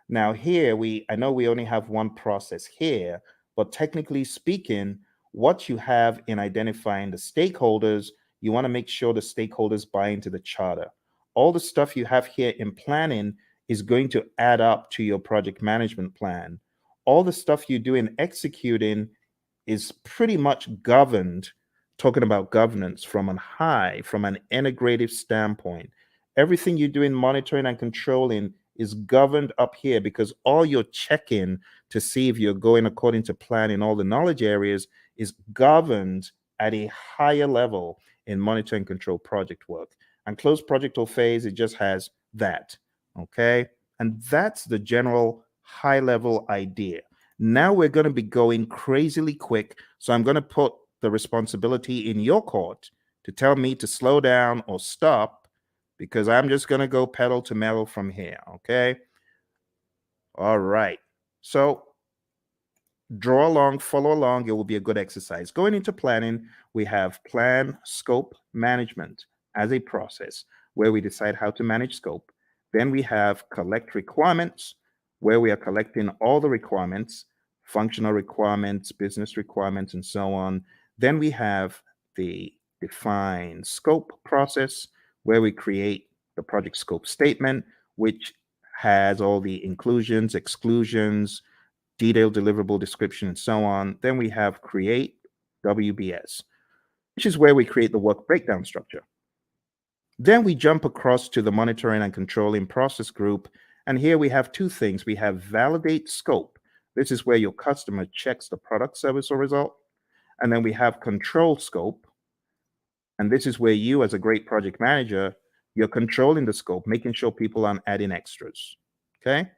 Now here, I know we only have one process here, but technically speaking, what you have in identifying the stakeholders, you want to make sure the stakeholders buy into the charter. All the stuff you have here in planning is going to add up to your project management plan. All the stuff you do in executing is pretty much governed, talking about governance from an integrative standpoint. Everything you do in monitoring and controlling is governed up here because all you're checking to see if you're going according to plan in all the knowledge areas is governed at a higher level in monitor and control project work. And close project or phase, it just has that. Okay. And that's the general high level idea. Now we're going to be going crazily quick. So I'm going to put the responsibility in your court to tell me to slow down or stop because I'm just going to go pedal to metal from here. Okay. All right. So draw along, follow along. It will be a good exercise. Going into planning, we have plan, scope, management as a process where we decide how to manage scope. Then we have collect requirements, where we are collecting all the requirements, functional requirements, business requirements, and so on. Then we have the define scope process, where we create the project scope statement, which has all the inclusions, exclusions, detailed deliverable description, and so on. Then we have create WBS, which is where we create the work breakdown structure. Then we jump across to the monitoring and controlling process group. And here we have two things. We have validate scope. This is where your customer checks the product, service, or result. And then we have control scope. And this is where you, as a great project manager, you're controlling the scope, making sure people aren't adding extras. Okay,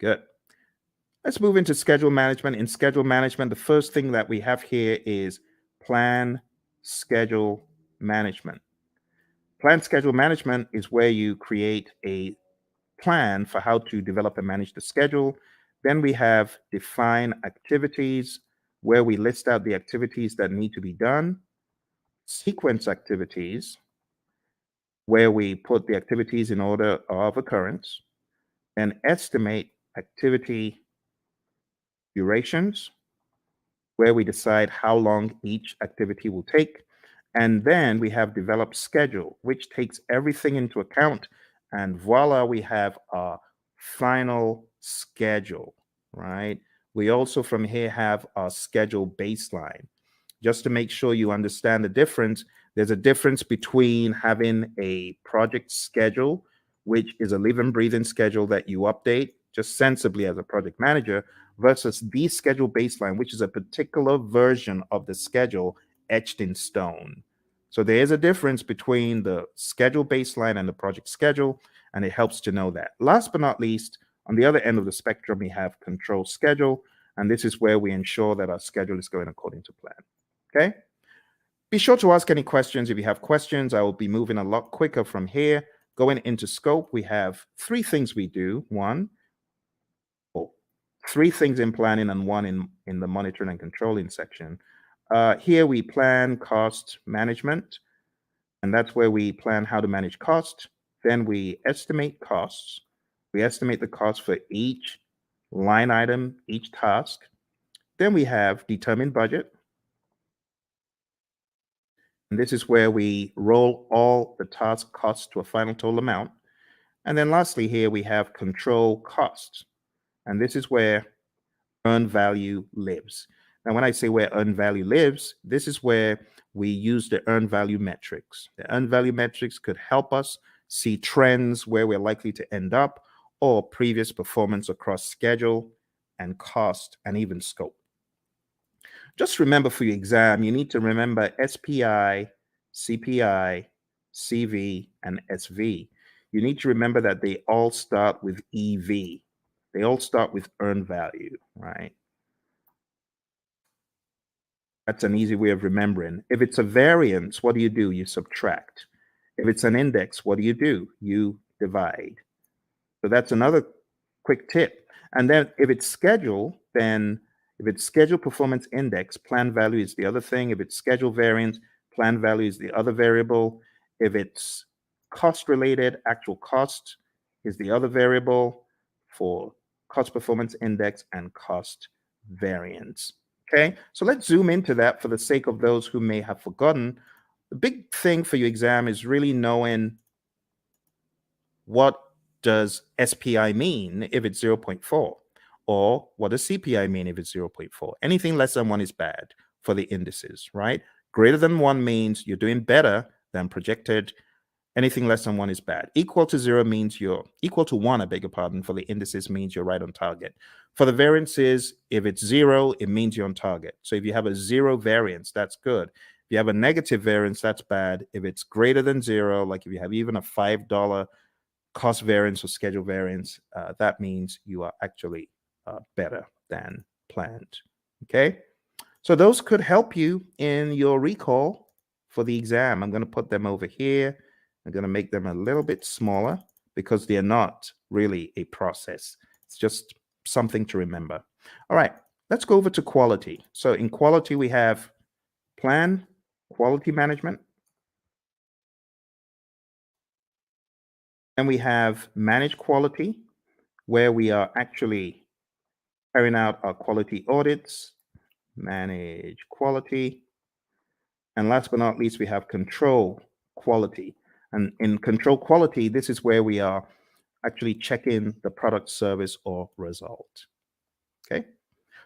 good. Let's move into schedule management. In schedule management, the first thing that we have here is plan schedule management. Plan schedule management is where you create a plan for how to develop and manage the schedule. Then we have define activities, where we list out the activities that need to be done. Sequence activities, where we put the activities in order of occurrence. And estimate activity durations, where we decide how long each activity will take. And then we have develop schedule, which takes everything into account. And voila, we have our final schedule, right? We also from here have our schedule baseline. Just to make sure you understand the difference, There's a difference between having a project schedule, which is a living, breathing schedule that you update just sensibly as a project manager, versus the schedule baseline, which is a particular version of the schedule etched in stone. So there is a difference between the schedule baseline and the project schedule, and it helps to know that. Last but not least, on the other end of the spectrum, we have control schedule, and this is where we ensure that our schedule is going according to plan. Okay? Be sure to ask any questions. If you have questions, I will be moving a lot quicker from here. Going into scope, we have three things we do. Three things in planning and one in the monitoring and controlling section. Here we plan cost management, and that's where we plan how to manage cost. Then we estimate costs. We estimate the cost for each line item, each task. Then we have determine budget. And this is where we roll all the task costs to a final total amount. And then lastly, here we have control costs. And this is where earned value lives. Now, when I say where earned value lives, this is where we use the earned value metrics. The earned value metrics could help us see trends where we're likely to end up, or previous performance across schedule and cost and even scope. Just remember for your exam, you need to remember SPI, CPI, CV, and SV. You need to remember that they all start with EV. They all start with earned value, right? That's an easy way of remembering. If it's a variance, what do? You subtract. If it's an index, what do? You divide. So that's another quick tip. And then if it's schedule, then if it's schedule performance index, plan value is the other thing. If it's schedule variance, plan value is the other variable. If it's cost related, actual cost is the other variable for cost performance index and cost variance. Okay, so let's zoom into that for the sake of those who may have forgotten. The big thing for your exam is really knowing what does SPI mean if it's 0.4, or what does CPI mean if it's 0.4. Anything less than 1 is bad for the indices, right? Greater than 1 means you're doing better than projected. Anything less than 1 is bad. Equal to 0 means you're equal to 1, I beg your pardon, for the indices means you're right on target. For the variances, if it's 0, it means you're on target. So if you have a 0 variance, that's good. If you have a negative variance, that's bad. If it's greater than 0, like if you have even a $5 cost variance or schedule variance, that means you are actually better than planned. Okay, so those could help you in your recall for the exam. I'm going to put them over here. I'm going to make them a little bit smaller because they're not really a process. It's just something to remember. All right, let's go over to quality. So in quality, we have plan, quality management, and we have manage quality, where we are actually carrying out our quality audits, manage quality. And last but not least, we have control quality. And in control quality, this is where we are actually checking the product, service, or result. Okay.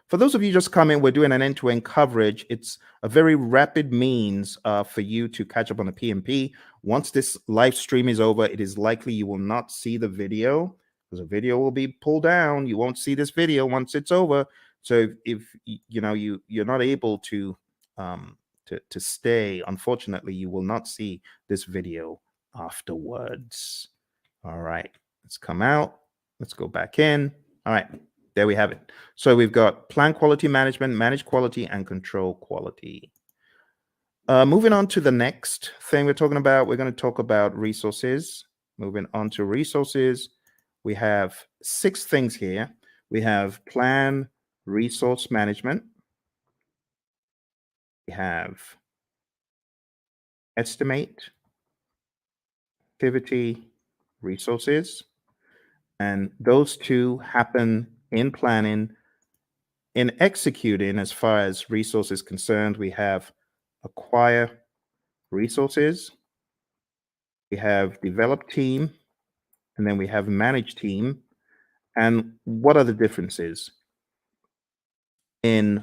For those of you just coming, we're doing an end-to-end coverage. It's a very rapid means for you to catch up on the PMP. Once this live stream is over, it is likely you will not see the video because the video will be pulled down. You won't see this video once it's over. So if you know you're not able to stay, unfortunately, you will not see this video afterwards. All right, let's come out. Let's go back in. All right. There we have it. So we've got plan quality management, manage quality, and control quality. Moving on to the next thing we're talking about, we're going to talk about resources. Moving on to resources, we have 6 things here. We have plan resource management. We have estimate, activity, resources. And those two happen in planning. In executing, as far as resources concerned, we have acquire resources, we have develop team, and then we have manage team. And what are the differences? In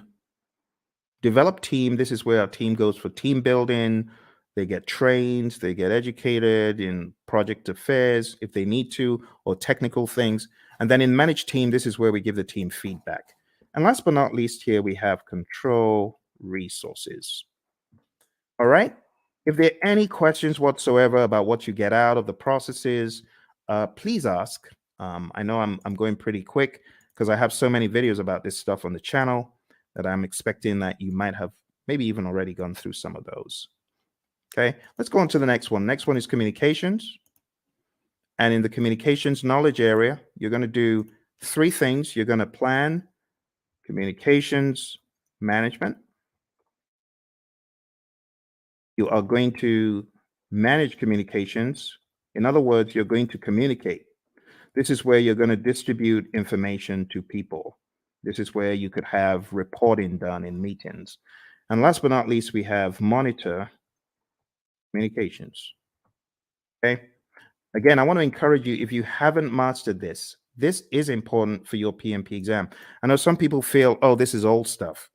develop team, this is where our team goes for team building, They get trained, they get educated in project affairs if they need to, or technical things. And then in managed team, this is where we give the team feedback. And last but not least, here we have control resources. All right. If there are any questions whatsoever about what you get out of the processes, please ask. I know I'm going pretty quick because I have so many videos about this stuff on the channel that I'm expecting that you might have maybe even already gone through some of those. Okay, let's go on to the next one. Next one is communications. And in the communications knowledge area, you're going to do three things. You're going to plan communications management. You are going to manage communications. In other words, you're going to communicate. This is where you're going to distribute information to people. This is where you could have reporting done in meetings. And last but not least, we have monitor communications. Okay. Again, I want to encourage you, if you haven't mastered this, this is important for your PMP exam. I know some people feel, oh, this is old stuff.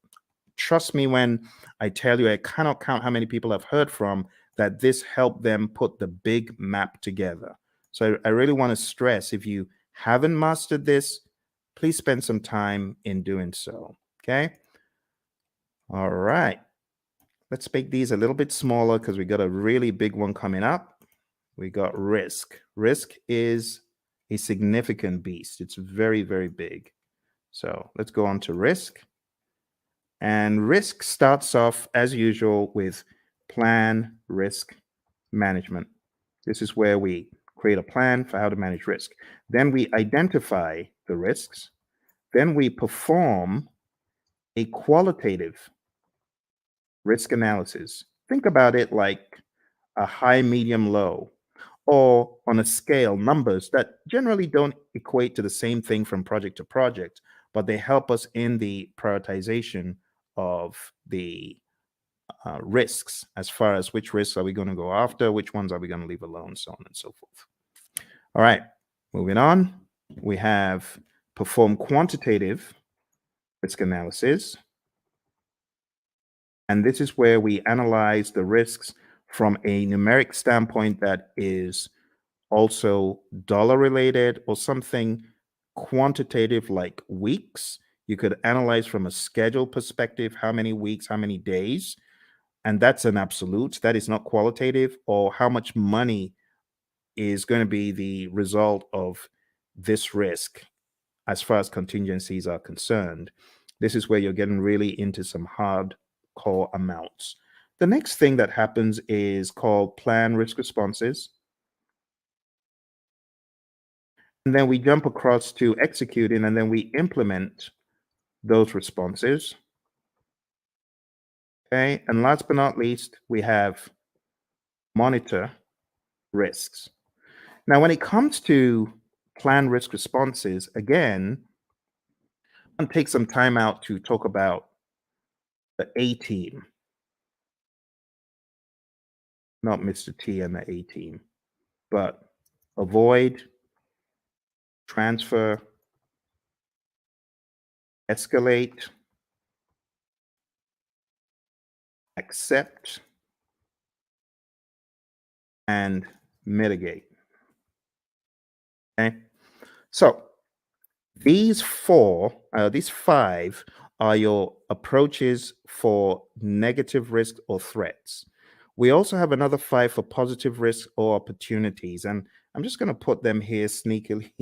Trust me when I tell you, I cannot count how many people I've heard from that this helped them put the big map together. So I really want to stress, if you haven't mastered this, please spend some time in doing so. Okay. All right. Let's make these a little bit smaller because we got a really big one coming up. We got risk. Risk is a significant beast. It's very, very big. So let's go on to risk. And risk starts off as usual with plan risk management. This is where we create a plan for how to manage risk. Then we identify the risks. Then we perform a qualitative risk analysis. Think about it like a high, medium, low, or on a scale, numbers that generally don't equate to the same thing from project to project, but they help us in the prioritization of the risks, as far as which risks are we going to go after, which ones are we going to leave alone, so on and so forth. All right, moving on. We have perform quantitative risk analysis. And this is where we analyze the risks from a numeric standpoint that is also dollar related or something quantitative like weeks. You could analyze from a schedule perspective, how many weeks, how many days, and that's an absolute. That is not qualitative. Or how much money is going to be the result of this risk as far as contingencies are concerned. This is where you're getting really into some hardcore amounts. The next thing that happens is called plan risk responses. And then we jump across to executing, and then we implement those responses. Okay, and last but not least, we have monitor risks. Now, when it comes to plan risk responses, again, I'll take some time out to talk about the A team, not Mr. T and the A team, but avoid, transfer, escalate, accept, and mitigate. Okay, so these five are your approaches for negative risk or threats. We also have another five for positive risk or opportunities, and I'm just going to put them here sneakily.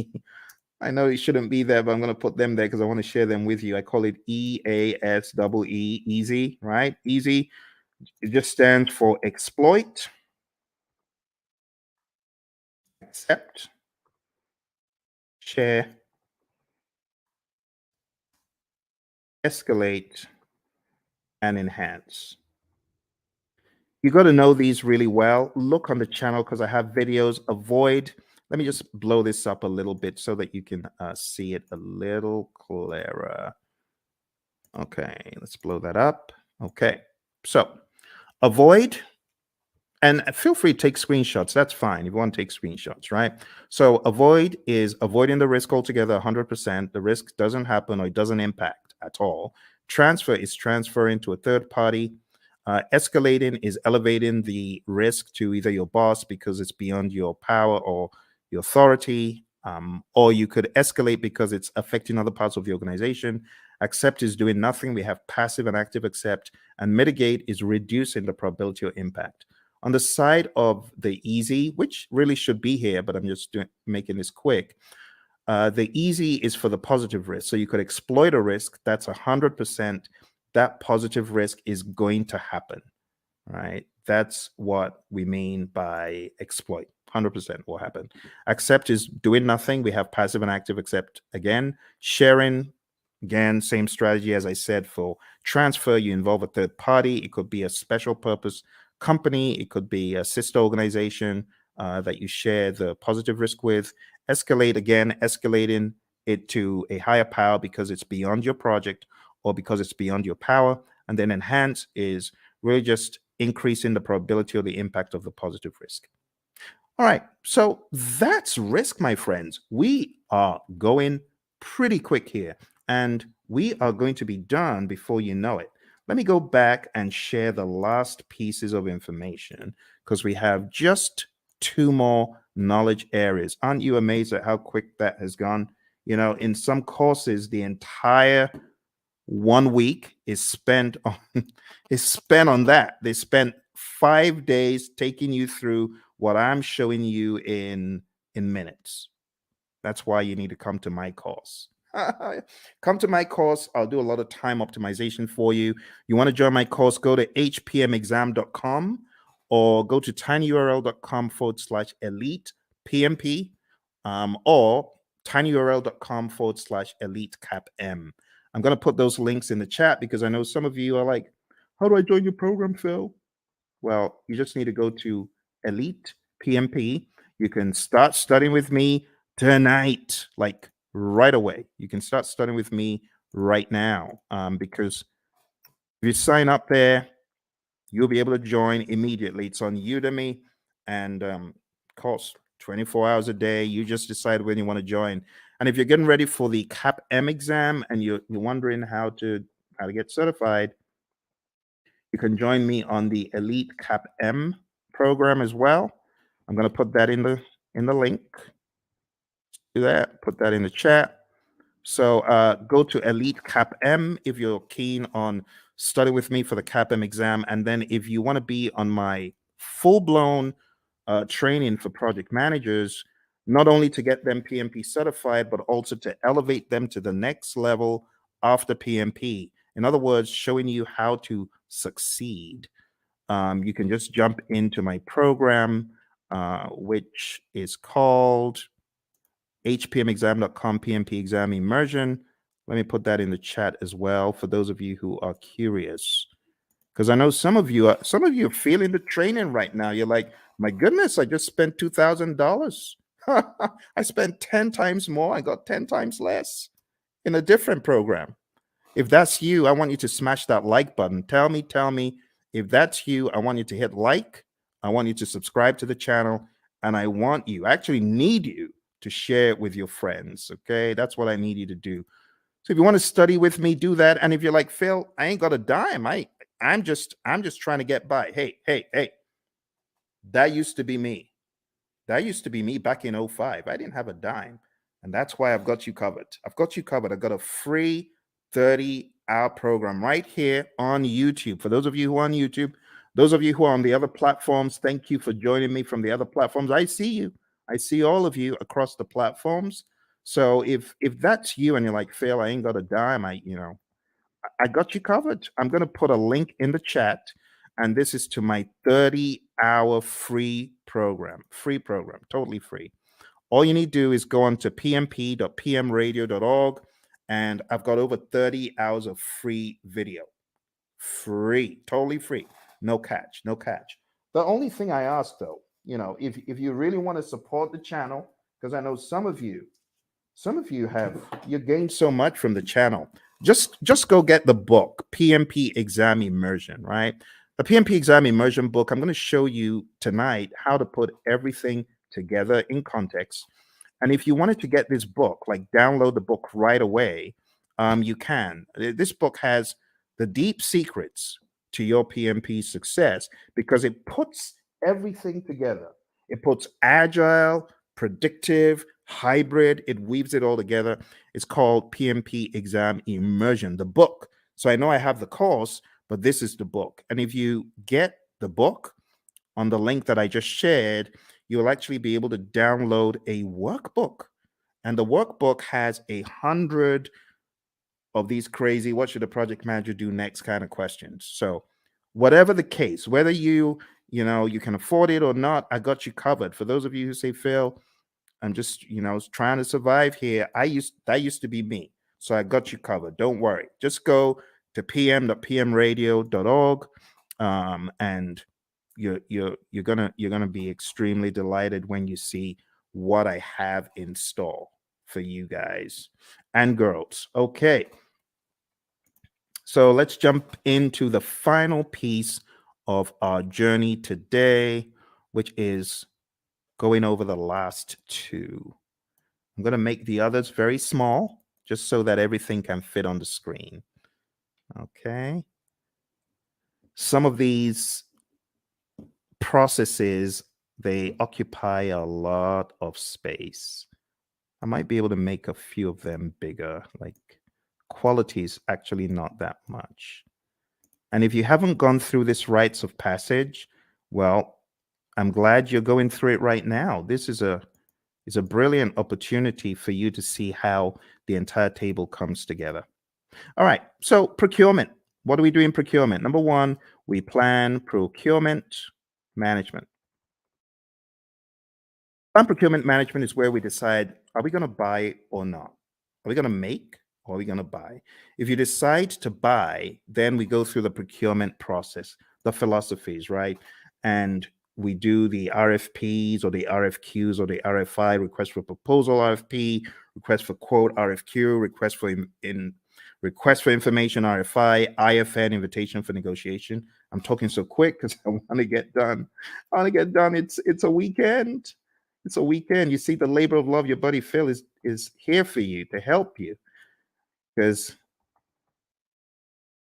I know it shouldn't be there, but I'm going to put them there because I want to share them with you. I call it EASEE, easy, right? Easy. It just stands for exploit, accept, share, escalate, and enhance. You got to know these really well. Look on the channel because I have videos. Avoid. Let me just blow this up a little bit so that you can see it a little clearer. Okay, let's blow that up. Okay, so avoid, and feel free to take screenshots. That's fine if you want to take screenshots, right? So avoid is avoiding the risk altogether, 100%. The risk doesn't happen or it doesn't impact at all. Transfer is transferring to a third party. Escalating is elevating the risk to either your boss because it's beyond your power or your authority, or you could escalate because it's affecting other parts of the organization. Accept is doing nothing. We have passive and active accept, and mitigate is reducing the probability or impact. On the side of the easy, which really should be here, but I'm just making this quick. The easy is for the positive risk. So you could exploit a risk that's 100%. That positive risk is going to happen, right? That's what we mean by exploit. 100% will happen. Accept is doing nothing. We have passive and active accept again. Sharing, again, same strategy as I said for transfer. You involve a third party. It could be a special purpose company. It could be a sister organization that you share the positive risk with. Escalate, again, escalating it to a higher power because it's beyond your project or because it's beyond your power. And then enhance is really just increasing the probability or the impact of the positive risk. All right, so that's risk, my friends. We are going pretty quick here, and we are going to be done before you know it. Let me go back and share the last pieces of information because we have just 2 more knowledge areas. Aren't you amazed at how quick that has gone? You know, in some courses, the entire 1 week is spent on that. They spent 5 days taking you through what I'm showing you in minutes. That's why you need to come to my course. Come to my course. I'll do a lot of time optimization for you. You want to join my course, go to hpmexam.com or go to tinyurl.com/elite PMP, or tinyurl.com/elite CAPM. I'm going to put those links in the chat because I know some of you are like, how do I join your program, Phil? Well, you just need to go to Elite PMP. You can start studying with me tonight, like right away. You can start studying with me right now, because if you sign up there, you'll be able to join immediately. It's on Udemy, and costs 24 hours a day. You just decide when you want to join. And if you're getting ready for the CAPM exam and you're wondering how to get certified, you can join me on the Elite CAPM program as well. I'm going to put that in the link. Do that. Put that in the chat. So go to Elite CAPM if you're keen on study with me for the CAPM exam, and then if you want to be on my full-blown training for project managers, not only to get them PMP certified, but also to elevate them to the next level after PMP. In other words, showing you how to succeed. You can just jump into my program, which is called hpmexam.com PMP exam immersion. Let me put that in the chat as well for those of you who are curious, because I know some of you are feeling the training right now. You're like, my goodness, I just spent $2,000. I spent 10 times more. I got 10 times less in a different program. If that's you, I want you to smash that like button. Tell me if that's you. I want you to hit like. I want you to subscribe to the channel, and I actually need you to share it with your friends. Okay, that's what I need you to do. So if you want to study with me, do that. And if you're like, Phil, I ain't got a dime. I'm just trying to get by. Hey, that used to be me. That used to be me back in 05. I didn't have a dime. And that's why I've got you covered. I've got a free 30-hour program right here on YouTube. For those of you who are on YouTube, those of you who are on the other platforms, thank you for joining me from the other platforms. I see you. I see all of you across the platforms. So if that's you and you're like, Phil, I ain't got a dime, I got you covered. I'm going to put a link in the chat, and this is to my 30-hour free program, totally free. All you need to do is go on to pmp.pmradio.org, and I've got over 30 hours of free video. Free, totally free. No catch. The only thing I ask, though, if you really want to support the channel, because I know some of you you gained so much from the channel. Just go get the book, PMP Exam Immersion, right? The PMP Exam Immersion book, I'm going to show you tonight how to put everything together in context. And if you wanted to get this book, like download the book right away, you can. This book has the deep secrets to your PMP success because it puts everything together. It puts agile, predictive, hybrid, it weaves it all together. It's called PMP Exam Immersion, the book. So I know I have the course, but this is the book. And if you get the book on the link that I just shared, you'll actually be able to download a workbook. And the workbook has 100 of these crazy, what should a project manager do next kind of questions. So whatever the case, whether you can afford it or not, I got you covered. For those of you who say, Phil, I'm just, trying to survive here. That used to be me. So I got you covered. Don't worry. Just go to pm.pmradio.org, and you're gonna be extremely delighted when you see what I have in store for you guys and girls. Okay. So let's jump into the final piece of our journey today, which is going over the last two. I'm going to make the others very small, just so that everything can fit on the screen. Okay. Some of these processes, they occupy a lot of space. I might be able to make a few of them bigger, like quality is actually not that much. And if you haven't gone through this rites of passage, well, I'm glad you're going through it right now. This is a brilliant opportunity for you to see how the entire table comes together. All right, so procurement. What do we do in procurement? Number one, we plan procurement management. Plan procurement management is where we decide, are we going to buy or not? Are we going to make or are we going to buy? If you decide to buy, then we go through the procurement process, the philosophies, right? And we do the RFPs or the RFQs or the RFI, request for proposal RFP, request for quote RFQ, request for information RFI, IFN, invitation for negotiation. I'm talking so quick because I want to get done. I want to get done. It's a weekend. It's a weekend. You see, the labor of love, your buddy Phil is here for you to help you. Because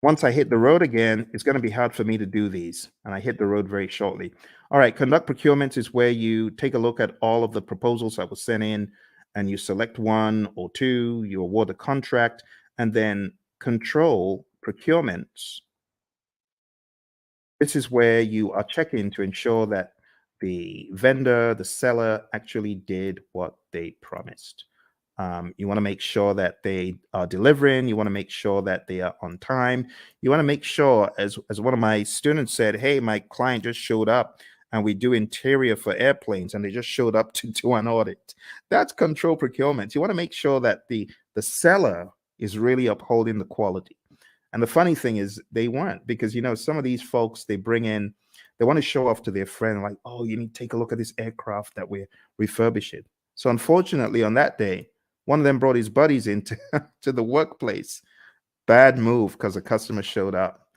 once I hit the road again, it's going to be hard for me to do these. And I hit the road very shortly. All right, conduct procurements is where you take a look at all of the proposals that were sent in and you select one or two, you award a contract, and then control procurements. This is where you are checking to ensure that the vendor, the seller actually did what they promised. You want to make sure that they are delivering. You want to make sure that they are on time. You want to make sure, as one of my students said, hey, my client just showed up and we do interior for airplanes and they just showed up to do an audit. That's control procurement. You want to make sure that the seller is really upholding the quality. And the funny thing is they weren't, because, some of these folks, they bring in, they want to show off to their friend, like, oh, you need to take a look at this aircraft that we're refurbishing. So unfortunately, on that day, one of them brought his buddies into to the workplace. Bad move because the customer showed up.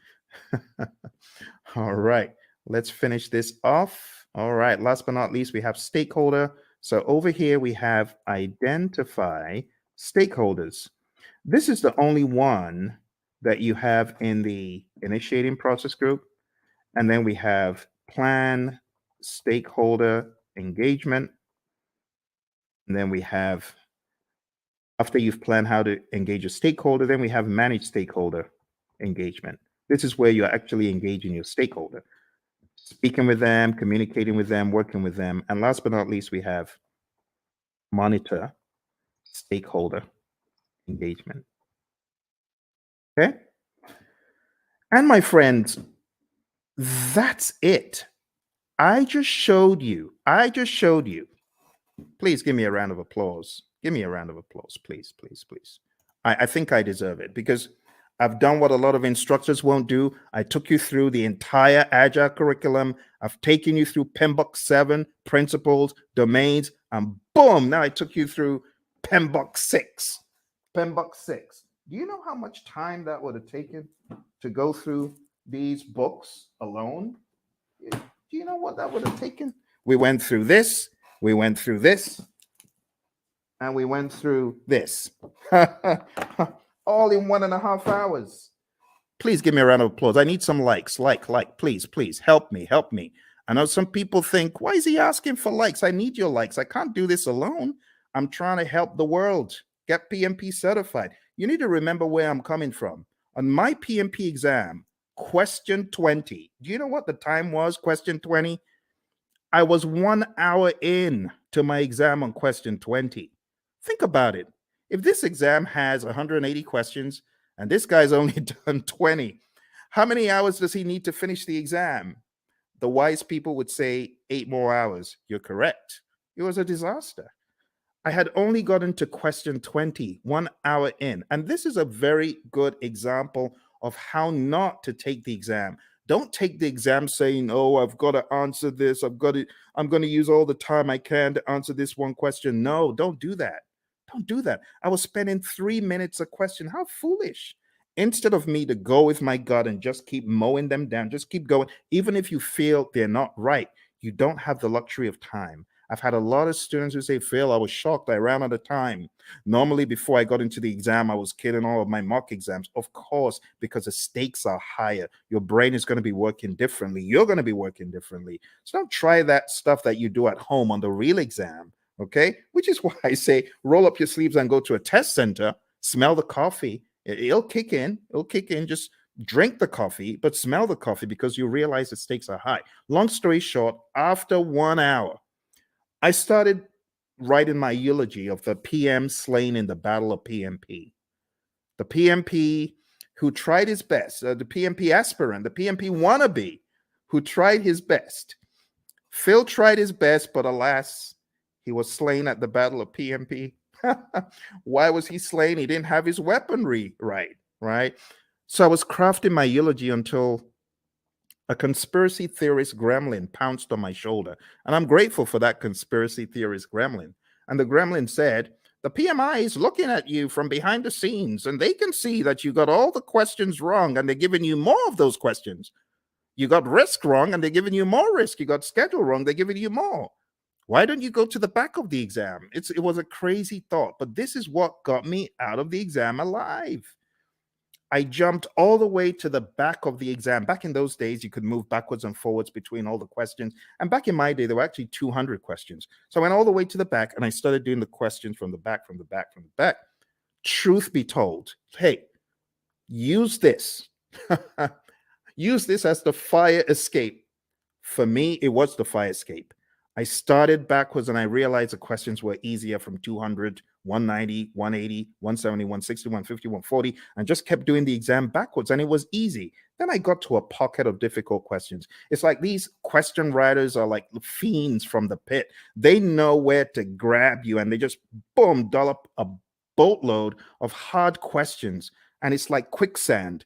All right, let's finish this off. All right, last but not least, we have stakeholder. So over here, we have identify stakeholders. This is the only one that you have in the initiating process group. And then we have plan stakeholder engagement. And then we have, after you've planned how to engage a stakeholder, then we have manage stakeholder engagement. This is where you're actually engaging your stakeholder, speaking with them, communicating with them, working with them. And last but not least, we have monitor stakeholder engagement. Okay. And my friends, that's it. I just showed you. Please give me a round of applause. Give me a round of applause, please, please, please. I think I deserve it because I've done what a lot of instructors won't do. I took you through the entire Agile curriculum. I've taken you through PMBOK 7, principles, domains, and boom, now I took you through PMBOK 6. PMBOK 6. Do you know how much time that would have taken to go through these books alone? Do you know what that would have taken? We went through this, we went through this, and we went through this. All in 1.5 hours. Please give me a round of applause. I need some likes. Like, please, please help me, help me. I know some people think, why is he asking for likes? I need your likes. I can't do this alone. I'm trying to help the world get PMP certified. You need to remember where I'm coming from. On my PMP exam, question 20, do you know what the time was? Question 20? I was 1 hour in to my exam on question 20. Think about it. If this exam has 180 questions and this guy's only done 20, how many hours does he need to finish the exam? The wise people would say 8 more hours. You're correct. It was a disaster. I had only gotten to question 20, 1 hour in. And this is a very good example of how not to take the exam. Don't take the exam saying, oh, I've got to answer this. I'm going to use all the time I can to answer this one question. No, don't do that. Don't do that. I was spending 3 minutes a question. How foolish. Instead of me to go with my gut and just keep mowing them down, just keep going. Even if you feel they're not right, you don't have the luxury of time. I've had a lot of students who say, Phil, I was shocked. I ran out of time. Normally, before I got into the exam, I was killing all of my mock exams. Of course, because the stakes are higher. Your brain is going to be working differently. You're going to be working differently. So don't try that stuff that you do at home on the real exam, okay? Which is why I say roll up your sleeves and go to a test center, smell the coffee. It'll kick in. It'll kick in. Just drink the coffee, but smell the coffee because you realize the stakes are high. Long story short, after 1 hour, I started writing my eulogy of the PM slain in the Battle of PMP. The PMP who tried his best, the PMP aspirant, the PMP wannabe who tried his best. Phil tried his best, but alas, he was slain at the Battle of PMP. Why was he slain? He didn't have his weaponry right? So I was crafting my eulogy until a conspiracy theorist gremlin pounced on my shoulder. And I'm grateful for that conspiracy theorist gremlin. And the gremlin said, the PMI is looking at you from behind the scenes, and they can see that you got all the questions wrong, and they're giving you more of those questions. You got risk wrong, and they're giving you more risk. You got schedule wrong, they're giving you more. Why don't you go to the back of the exam? It was a crazy thought, but this is what got me out of the exam alive. I jumped all the way to the back of the exam. Back in those days, you could move backwards and forwards between all the questions. And back in my day, there were actually 200 questions. So I went all the way to the back and I started doing the questions from the back, from the back, from the back. Truth be told, hey, use this. Use this as the fire escape. For me, it was the fire escape. I started backwards and I realized the questions were easier from 200, 190, 180, 170, 160, 150, 140, and just kept doing the exam backwards, and it was easy. Then I got to a pocket of difficult questions. It's like these question writers are like fiends from the pit. They know where to grab you, and they just, boom, dollop a boatload of hard questions, and it's like quicksand.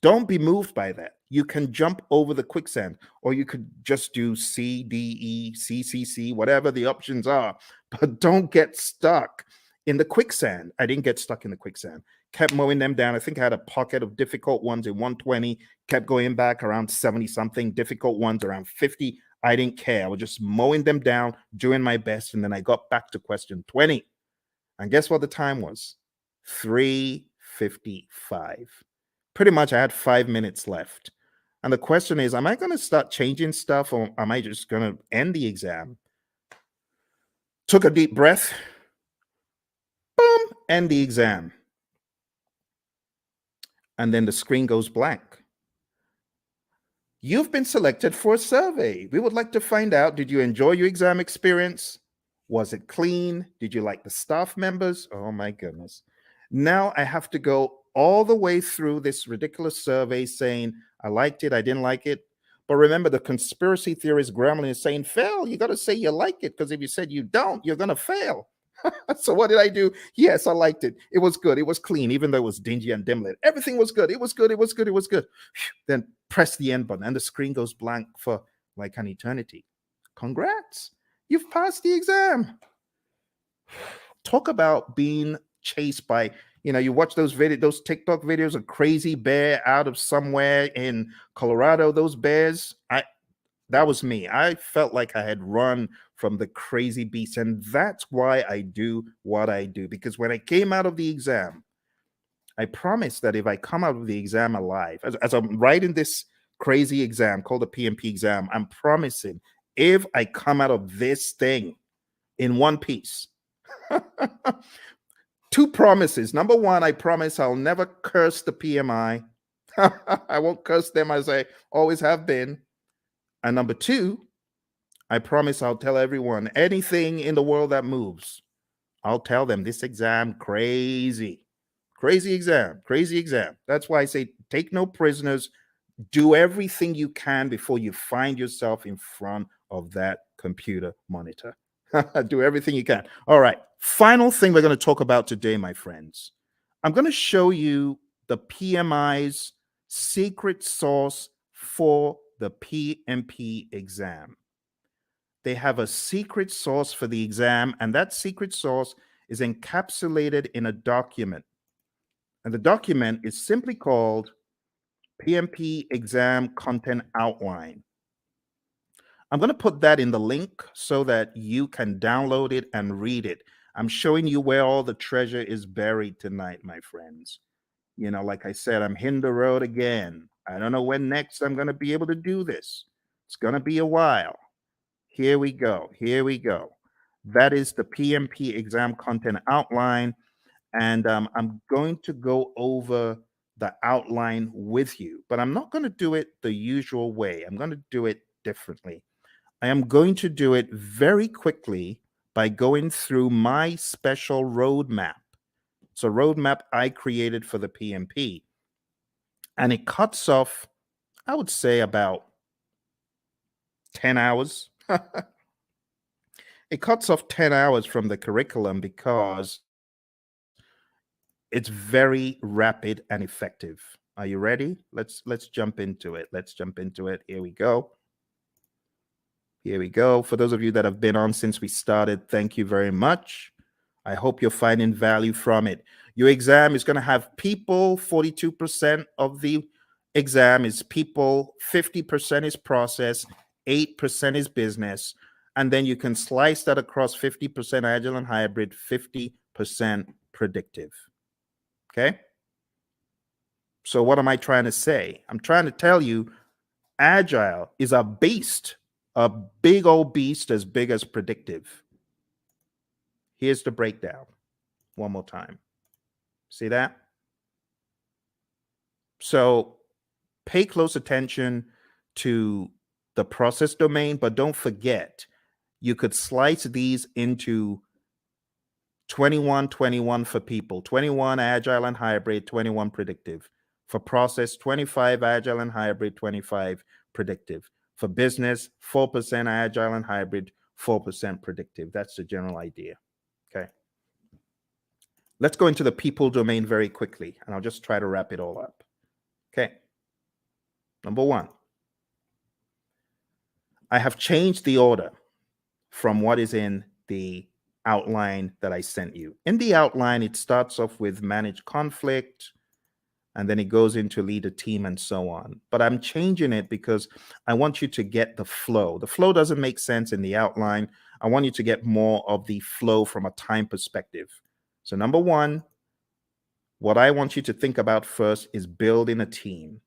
Don't be moved by that. You can jump over the quicksand, or you could just do C, D, E, C, C, C, whatever the options are, but don't get stuck in the quicksand. I didn't get stuck in the quicksand. Kept mowing them down. I think I had a pocket of difficult ones in 120, kept going back around 70 something, difficult ones around 50. I didn't care. I was just mowing them down, doing my best. And then I got back to question 20. And guess what the time was? 3:55. Pretty much I had 5 minutes left. And the question is, am I going to start changing stuff, or am I just going to end the exam? Took a deep breath. Boom, end the exam. And then the screen goes blank. You've been selected for a survey. We would like to find out, did you enjoy your exam experience? Was it clean? Did you like the staff members? Oh my goodness. Now I have to go all the way through this ridiculous survey saying, I liked it, I didn't like it. But remember, the conspiracy theorist gremlin is saying, fail, you got to say you like it, because if you said you don't, you're going to fail. So what did I do? Yes, I liked it. It was good. It was clean, even though it was dingy and dim lit. Everything was good. It was good. It was good. It was good. Then press the end button and the screen goes blank for like an eternity. Congrats. You've passed the exam. Talk about being chased by, you watch those TikTok videos of crazy bear out of somewhere in Colorado, those bears. That was me. I felt like I had run from the crazy beast. And that's why I do what I do. Because when I came out of the exam, I promise that if I come out of the exam alive, as I'm writing this crazy exam called the PMP exam, I'm promising if I come out of this thing in one piece, two promises. Number one, I promise I'll never curse the PMI. I won't curse them as I always have been. And number two, I promise I'll tell everyone anything in the world that moves. I'll tell them this exam crazy. Crazy exam, crazy exam. That's why I say take no prisoners. Do everything you can before you find yourself in front of that computer monitor. Do everything you can. All right. Final thing we're going to talk about today, my friends. I'm going to show you the PMI's secret sauce for the PMP exam. They have a secret sauce for the exam, and that secret sauce is encapsulated in a document. And the document is simply called PMP Exam Content Outline. I'm going to put that in the link so that you can download it and read it. I'm showing you where all the treasure is buried tonight, my friends. You know, like I said, I'm hitting the road again. I don't know when next I'm going to be able to do this. It's going to be a while. Here we go. Here we go. That is the PMP exam content outline. And I'm going to go over the outline with you, but I'm not going to do it the usual way. I'm going to do it differently. I am going to do it very quickly by going through my special roadmap. It's a roadmap I created for the PMP. And it cuts off, I would say, about 10 hours. It cuts off 10 hours from the curriculum because it's very rapid and effective. Are you ready? Let's jump into it. Let's jump into it. Here we go. Here we go. For those of you that have been on since we started, thank you very much. I hope you're finding value from it. Your exam is going to have people. 42% of the exam is people, 50% is process, 8% is business. And then you can slice that across 50% agile and hybrid, 50% predictive. Okay? So what am I trying to say? I'm trying to tell you agile is a beast, a big old beast as big as predictive. Here's the breakdown one more time. See that? So pay close attention to the process domain, but don't forget, you could slice these into 21, 21 for people, 21 agile and hybrid, 21 predictive. For process, 25 agile and hybrid, 25 predictive. For business, 4% agile and hybrid, 4% predictive. That's the general idea. Okay. Let's go into the people domain very quickly, and I'll just try to wrap it all up. Okay. Number one, I have changed the order from what is in the outline that I sent you. In the outline, it starts off with manage conflict, and then it goes into lead a team and so on. But I'm changing it because I want you to get the flow. The flow doesn't make sense in the outline. I want you to get more of the flow from a time perspective. So number one, what I want you to think about first is building a team.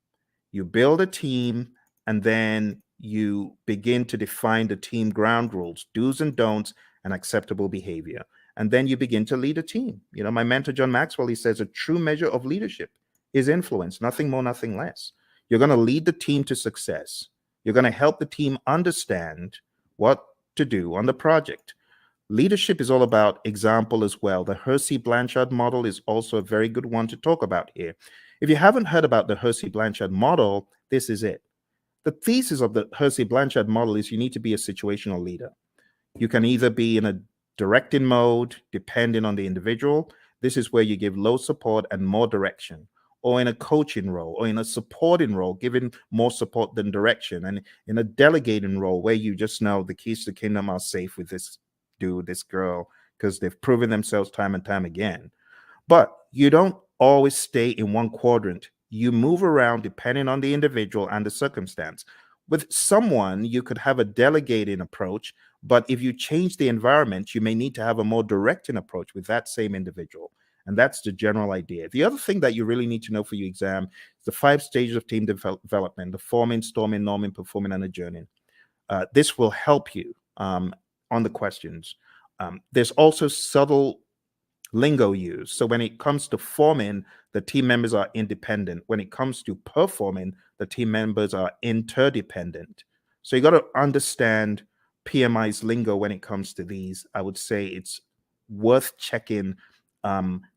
You build a team, and then you begin to define the team ground rules, do's and don'ts, and acceptable behavior. And then you begin to lead a team. You know, my mentor, John Maxwell, he says a true measure of leadership is influence, nothing more, nothing less. You're going to lead the team to success. You're going to help the team understand what to do on the project. Leadership is all about example as well. The Hersey-Blanchard model is also a very good one to talk about here. If you haven't heard about the Hersey-Blanchard model, this is it. The thesis of the Hersey-Blanchard model is you need to be a situational leader. You can either be in a directing mode, depending on the individual. This is where you give low support and more direction, or in a coaching role, or in a supporting role, giving more support than direction, and in a delegating role where you just know the keys to the kingdom are safe with this dude, this girl, because they've proven themselves time and time again. But you don't always stay in one quadrant. You move around depending on the individual and the circumstance. With someone, you could have a delegating approach, but if you change the environment, you may need to have a more directing approach with that same individual. And that's the general idea. The other thing that you really need to know for your exam is the 5 stages of team development: the forming, storming, norming, performing, and adjourning. This will help you on the questions. There's also subtle lingo used. So when it comes to forming, the team members are independent. When it comes to performing, the team members are interdependent. So you got to understand PMI's lingo when it comes to these. I would say it's worth checking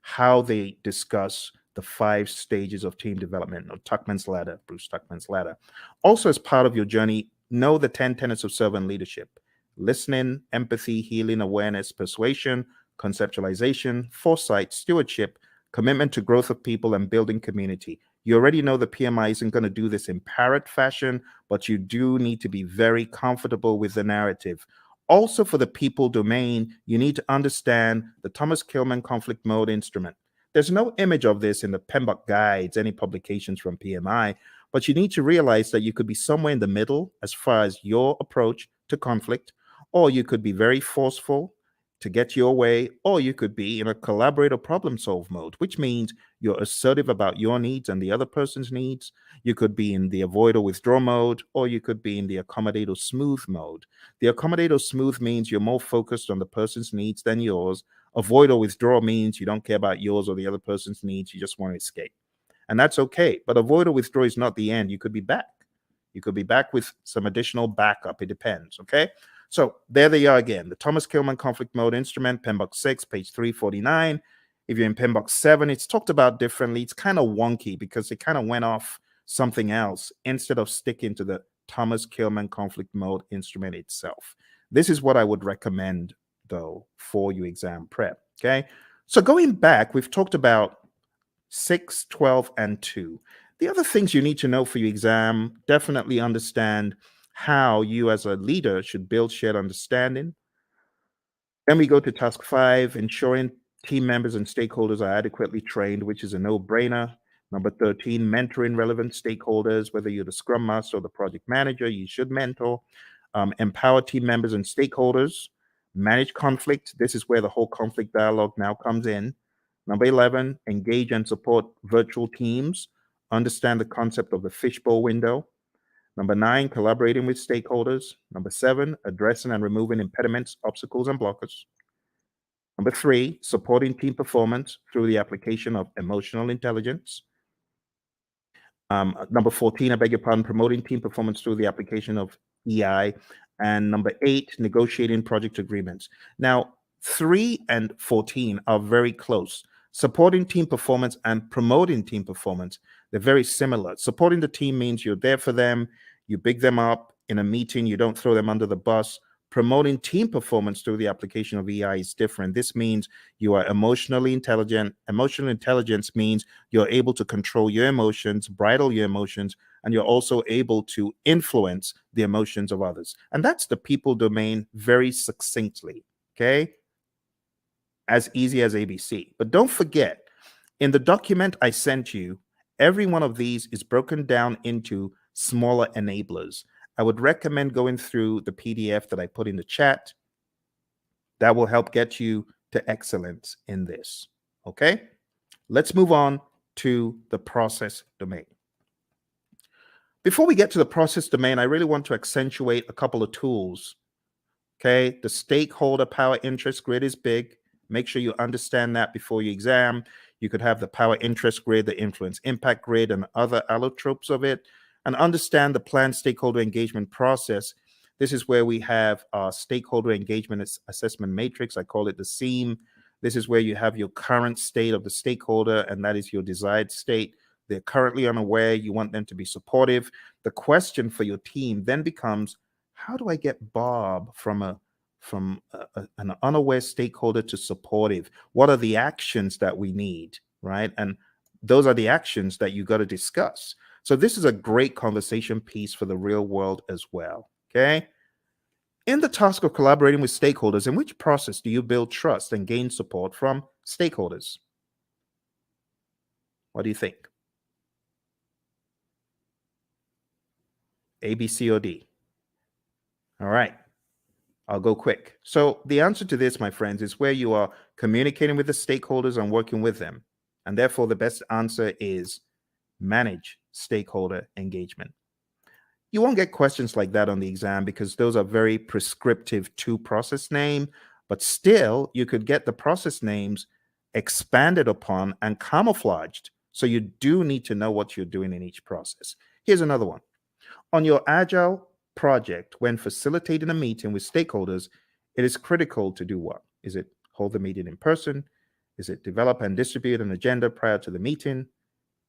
how they discuss the 5 stages of team development, or Tuckman's ladder, Bruce Tuckman's ladder. Also, as part of your journey, know the 10 tenets of servant leadership: listening, empathy, healing, awareness, persuasion, conceptualization, foresight, stewardship, commitment to growth of people, and building community. You already know the PMI isn't going to do this in parrot fashion, but you do need to be very comfortable with the narrative. Also, for the people domain, you need to understand the Thomas Kilmann conflict mode instrument. There's no image of this in the PMBOK guides, any publications from PMI, but you need to realize that you could be somewhere in the middle as far as your approach to conflict, or you could be very forceful to get your way, or you could be in a collaborate or problem solve mode, which means you're assertive about your needs and the other person's needs. You could be in the avoid or withdraw mode, or you could be in the accommodate or smooth mode. The accommodate or smooth means you're more focused on the person's needs than yours. Avoid or withdraw means you don't care about yours or the other person's needs. You just want to escape. And that's okay. But avoid or withdraw is not the end. You could be back. You could be back with some additional backup. It depends. Okay. So there they are again. The Thomas Kilmann conflict mode instrument, PMBOK 6, page 349. If you're in PMBOK 7, it's talked about differently. It's kind of wonky because it kind of went off something else instead of sticking to the Thomas Kilmann conflict mode instrument itself. This is what I would recommend, though, for your exam prep. Okay. So going back, we've talked about 6, 12, and 2. The other things you need to know for your exam: definitely understand how you as a leader should build shared understanding. Then we go to task 5, ensuring team members and stakeholders are adequately trained, which is a no-brainer. Number 13, mentoring relevant stakeholders. Whether you're the scrum master or the project manager, you should mentor. Empower team members and stakeholders. Manage conflict. This is where the whole conflict dialogue now comes in. Number 11, engage and support virtual teams. Understand the concept of the fishbowl window. Number 9, collaborating with stakeholders. Number 7, addressing and removing impediments, obstacles, and blockers. Number 3, supporting team performance through the application of emotional intelligence. Number 14, I beg your pardon, promoting team performance through the application of EI. And number 8, negotiating project agreements. Now, 3 and 14 are very close. Supporting team performance and promoting team performance, they're very similar. Supporting the team means you're there for them, you big them up in a meeting, you don't throw them under the bus. Promoting team performance through the application of EI is different. This means you are emotionally intelligent. Emotional intelligence means you're able to control your emotions, bridle your emotions, and you're also able to influence the emotions of others. And that's the people domain very succinctly. Okay. As easy as ABC. But don't forget, in the document I sent you, every one of these is broken down into smaller enablers. I would recommend going through the PDF that I put in the chat. That will help get you to excellence in this. Okay? Let's move on to the process domain. Before we get to the process domain, I really want to accentuate a couple of tools. Okay? The stakeholder power interest grid is big. Make sure you understand that before your exam. You could have the power interest grid, the influence impact grid, and other allotropes of it. And understand the planned stakeholder engagement process. This is where we have our stakeholder engagement assessment matrix. I call it the SEAM. This is where you have your current state of the stakeholder, and that is your desired state. They're currently unaware. You want them to be supportive. The question for your team then becomes, how do I get Bob from an unaware stakeholder to supportive? What are the actions that we need, right? And those are the actions that you got to discuss. So this is a great conversation piece for the real world as well, okay? In the task of collaborating with stakeholders, in which process do you build trust and gain support from stakeholders? What do you think? A, B, C, or D? All right. I'll go quick. So the answer to this, my friends, is where you are communicating with the stakeholders and working with them. And therefore, the best answer is manage stakeholder engagement. You won't get questions like that on the exam because those are very prescriptive to process name, but still you could get the process names expanded upon and camouflaged. So you do need to know what you're doing in each process. Here's another one. On your agile project, when facilitating a meeting with stakeholders, it is critical to do what? Is it hold the meeting in person? Is it develop and distribute an agenda prior to the meeting?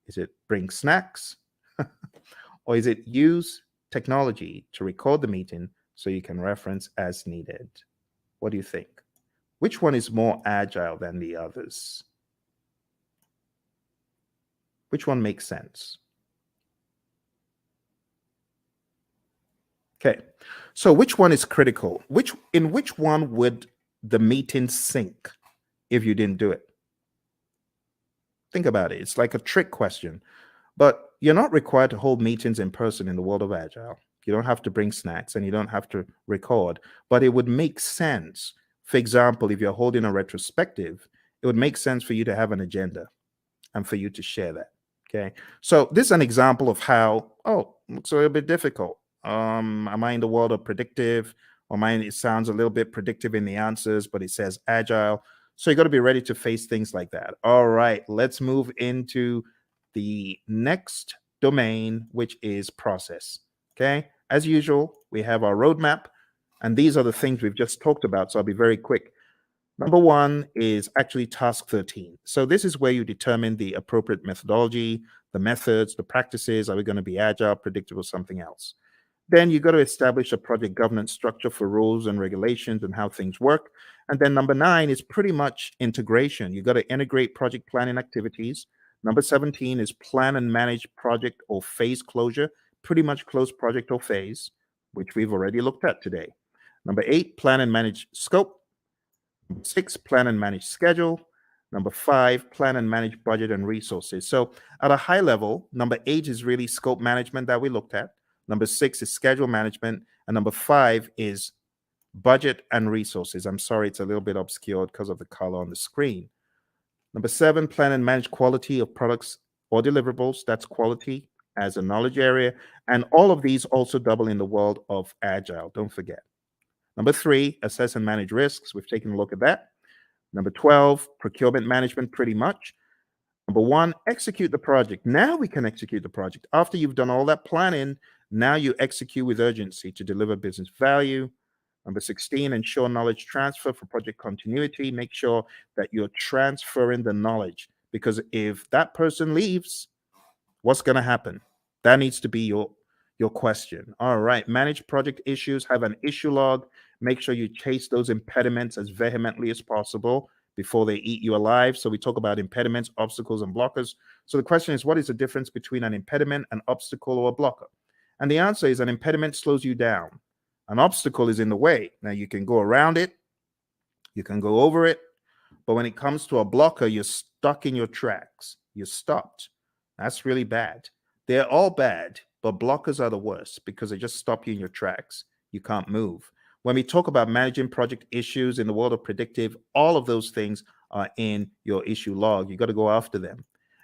Is it bring snacks? Or is it use technology to record the meeting so you can reference as needed? What do you think? Which one is more agile than the others? Which one makes sense? Okay, so which one is critical? In which one would the meeting sink if you didn't do it? Think about it. It's like a trick question. But you're not required to hold meetings in person in the world of Agile. You don't have to bring snacks and you don't have to record, but it would make sense. For example, if you're holding a retrospective, it would make sense for you to have an agenda and for you to share that. Okay. So this is an example of how, oh, looks a little bit difficult. Am I in the world of predictive? Or mine, it sounds a little bit predictive in the answers, but it says agile. So you got to be ready to face things like that. All right, let's move into the next domain, which is process. Okay. As usual, we have our roadmap, and these are the things we've just talked about. So I'll be very quick. Number one is actually task 13. So this is where you determine the appropriate methodology, the methods, the practices. Are we going to be agile, predictive, or something else? Then you got to establish a project governance structure for rules and regulations and how things work. And then number 9 is pretty much integration. You got to integrate project planning activities. Number 17 is plan and manage project or phase closure, pretty much close project or phase, which we've already looked at today. Number 8, plan and manage scope. Number 6, plan and manage schedule. Number 5, plan and manage budget and resources. So at a high level, number 8 is really scope management that we looked at. Number 6 is schedule management. And number 5 is budget and resources. I'm sorry, it's a little bit obscured because of the color on the screen. Number 7, plan and manage quality of products or deliverables. That's quality as a knowledge area. And all of these also double in the world of agile. Don't forget. Number 3, assess and manage risks. We've taken a look at that. Number 12, procurement management, pretty much. Number 1, execute the project. Now we can execute the project. After you've done all that planning, now you execute with urgency to deliver business value. Number 16, ensure knowledge transfer for project continuity. Make sure that you're transferring the knowledge, because if that person leaves, what's going to happen? That needs to be your question. All right, manage project issues, have an issue log. Make sure you chase those impediments as vehemently as possible before they eat you alive. So we talk about impediments, obstacles, and blockers. So the question is, what is the difference between an impediment, an obstacle, or a blocker? And the answer is an impediment slows you down. An obstacle is in the way. Now you can go around it, you can go over it, but when it comes to a blocker, you're stuck in your tracks. You're stopped. That's really bad. They're all bad, but blockers are the worst because they just stop you in your tracks. You can't move. When we talk about managing project issues in the world of predictive, all of those things are in your issue log. You got to go after them.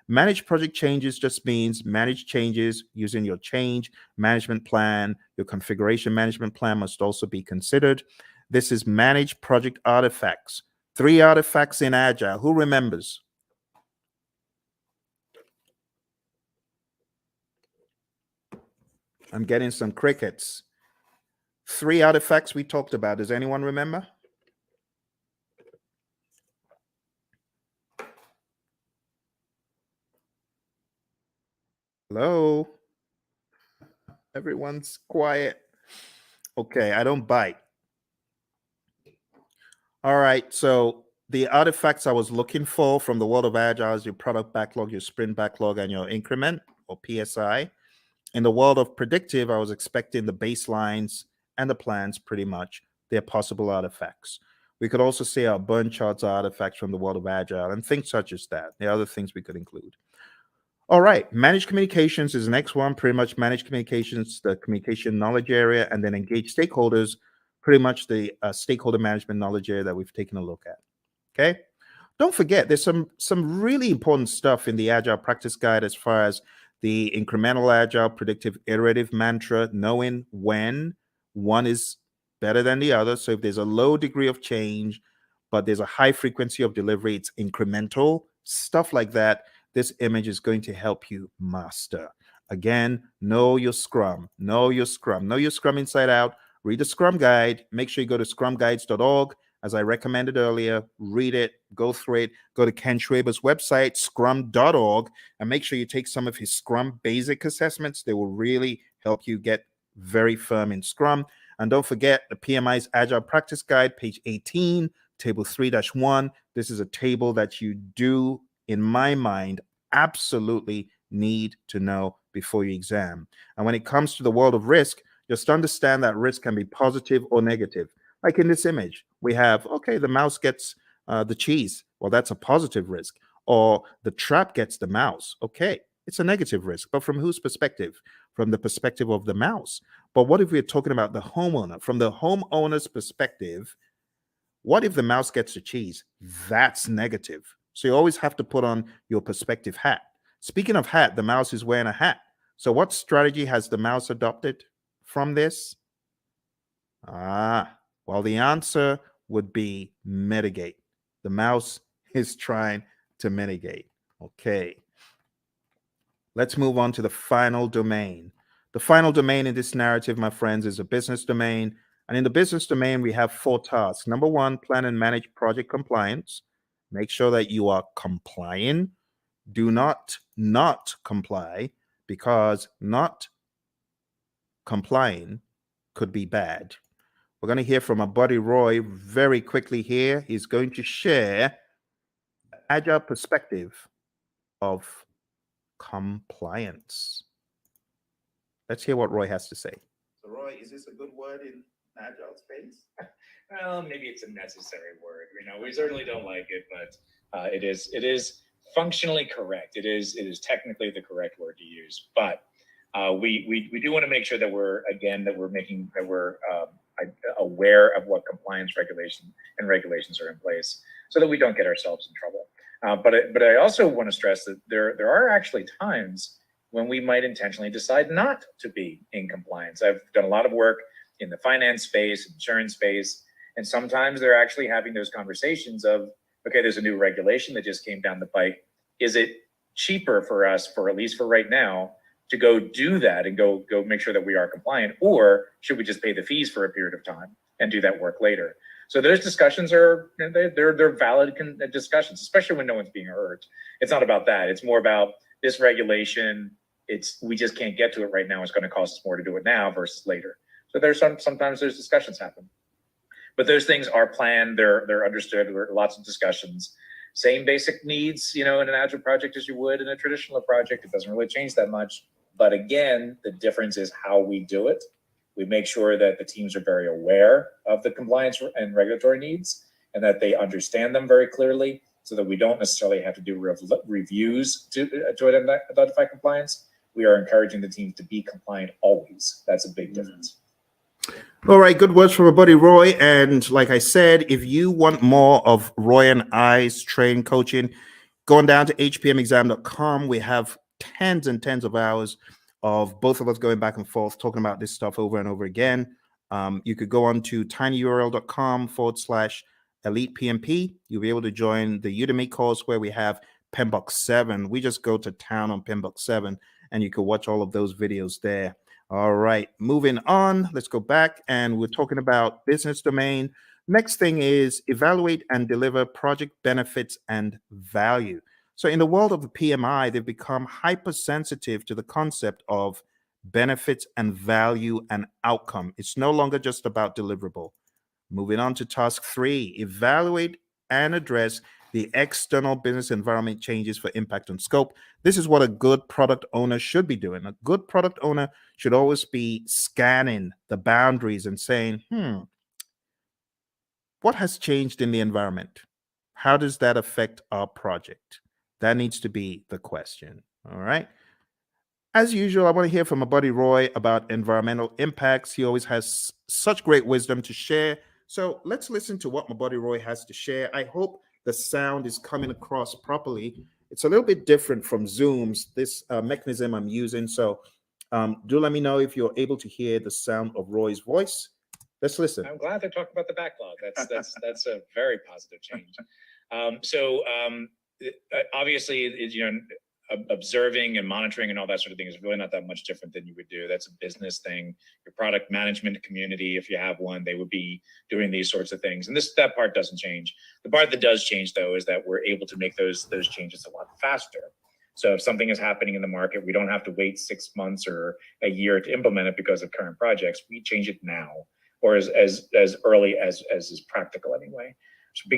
Manage project changes just means manage changes using your change management plan. Your configuration management plan must also be considered. This is manage project artifacts. 3 artifacts in Agile. Who remembers? I'm getting some crickets. 3 artifacts we talked about. Does anyone remember? Hello? Everyone's quiet. Okay, I don't bite. All right, so the artifacts I was looking for from the world of Agile is your product backlog, your sprint backlog, and your increment or PSI. In the world of predictive, I was expecting the baselines and the plans pretty much. They're possible artifacts. We could also say our burn charts are artifacts from the world of Agile and things such as that. There are other things we could include. All right, managed communications is the next one. Pretty much managed communications, the communication knowledge area, and then engage stakeholders pretty much the stakeholder management knowledge area that we've taken a look at. Okay. Don't forget, there's some really important stuff in the Agile Practice Guide as far as the incremental agile predictive iterative mantra, knowing when one is better than the other. So if there's a low degree of change, but there's a high frequency of delivery, it's incremental, stuff like that. This image is going to help you master. Again, know your Scrum, know your Scrum, know your Scrum inside out. Read the Scrum Guide. Make sure you go to scrumguides.org. As I recommended earlier, read it, go through it, go to Ken Schwaber's website, scrum.org, and make sure you take some of his Scrum basic assessments. They will really help you get very firm in Scrum. And don't forget the PMI's Agile Practice Guide, page 18, table 3-1. This is a table that you do, in my mind, absolutely need to know before your exam. And when it comes to the world of risk, just understand that risk can be positive or negative. Like in this image, we have, okay, the mouse gets the cheese. Well, that's a positive risk. Or the trap gets the mouse. Okay, it's a negative risk. But from whose perspective? From the perspective of the mouse. But what if we're talking about the homeowner? From the homeowner's perspective, what if the mouse gets the cheese? That's negative. So you always have to put on your perspective hat. Speaking of hat, the mouse is wearing a hat. So what strategy has the mouse adopted from this? Well, the answer would be mitigate. The mouse is trying to mitigate. Okay. Let's move on to the final domain. The final domain in this narrative, my friends, is a business domain. And in the business domain, we have 4 tasks. Number 1, plan and manage project compliance. Make sure that you are complying. Do not comply, because not complying could be bad. We're going to hear from our buddy Roy very quickly here. He's going to share an agile perspective of compliance. Let's hear what Roy has to say. So Roy, is this a good word in agile space?
Well, maybe it's a necessary word. We certainly don't like it, but it is functionally correct. It is technically the correct word to use. But we do want to make sure that we're aware of what compliance regulations are in place, so that we don't get ourselves in trouble. But I also want to stress that there are actually times when we might intentionally decide not to be in compliance. I've done a lot of work in the finance space, insurance space, and sometimes they're actually having those conversations of, okay, there's a new regulation that just came down the pike. Is it cheaper for us, for at least for right now, to go do that and go make sure that we are compliant, or should we just pay the fees for a period of time and do that work later? So those discussions they're valid discussions, especially when no one's being hurt. It's not about that. It's more about this regulation. We just can't get to it right now. It's going to cost us more to do it now versus later. So sometimes there's discussions happen, but those things are planned. They're understood. There are lots of discussions. Same basic needs, in an agile project as you would in a traditional project. It doesn't really change that much. But again, the difference is how we do it. We make sure that the teams are very aware of the compliance and regulatory needs, and that they understand them very clearly, so that we don't necessarily have to do reviews to identify compliance. We are encouraging the teams to be compliant always. That's a big difference.
All right, good words from our buddy Roy. And like I said, if you want more of Roy and I's training coaching, going down to hpmexam.com, we have tens and tens of hours of both of us going back and forth talking about this stuff over and over again. You could go on to tinyurl.com/elite PMP. You'll be able to join the Udemy course where we have PMBOK 7. We just go to town on PMBOK 7, and you can watch all of those videos there. All right, moving on. Let's go back, and we're talking about business domain. Next thing is evaluate and deliver project benefits and value. So in the world of the PMI, they've become hypersensitive to the concept of benefits and value and outcome. It's no longer just about deliverable. Moving on to task 3, evaluate and address the external business environment changes for impact on scope. This is what a good product owner should be doing. A good product owner should always be scanning the boundaries and saying, what has changed in the environment? How does that affect our project? That needs to be the question. All right. as usual, I want to hear from my buddy Roy about environmental impacts. He always has such great wisdom to share. So let's listen to what my buddy Roy has to share. I hope the sound is coming across properly. It's a little bit different from Zoom's, this mechanism I'm using. So do let me know if you're able to hear the sound of Roy's voice. Let's listen.
I'm glad they're talking about the backlog. That's a very positive change. Obviously, observing and monitoring and all that sort of thing is really not that much different than you would do. That's a business thing. Your product management community, if you have one, they would be doing these sorts of things. And that part doesn't change. The part that does change, though, is that we're able to make those changes a lot faster. So if something is happening in the market, we don't have to wait 6 months or a year to implement it because of current projects. We change it now, or as early as is practical anyway.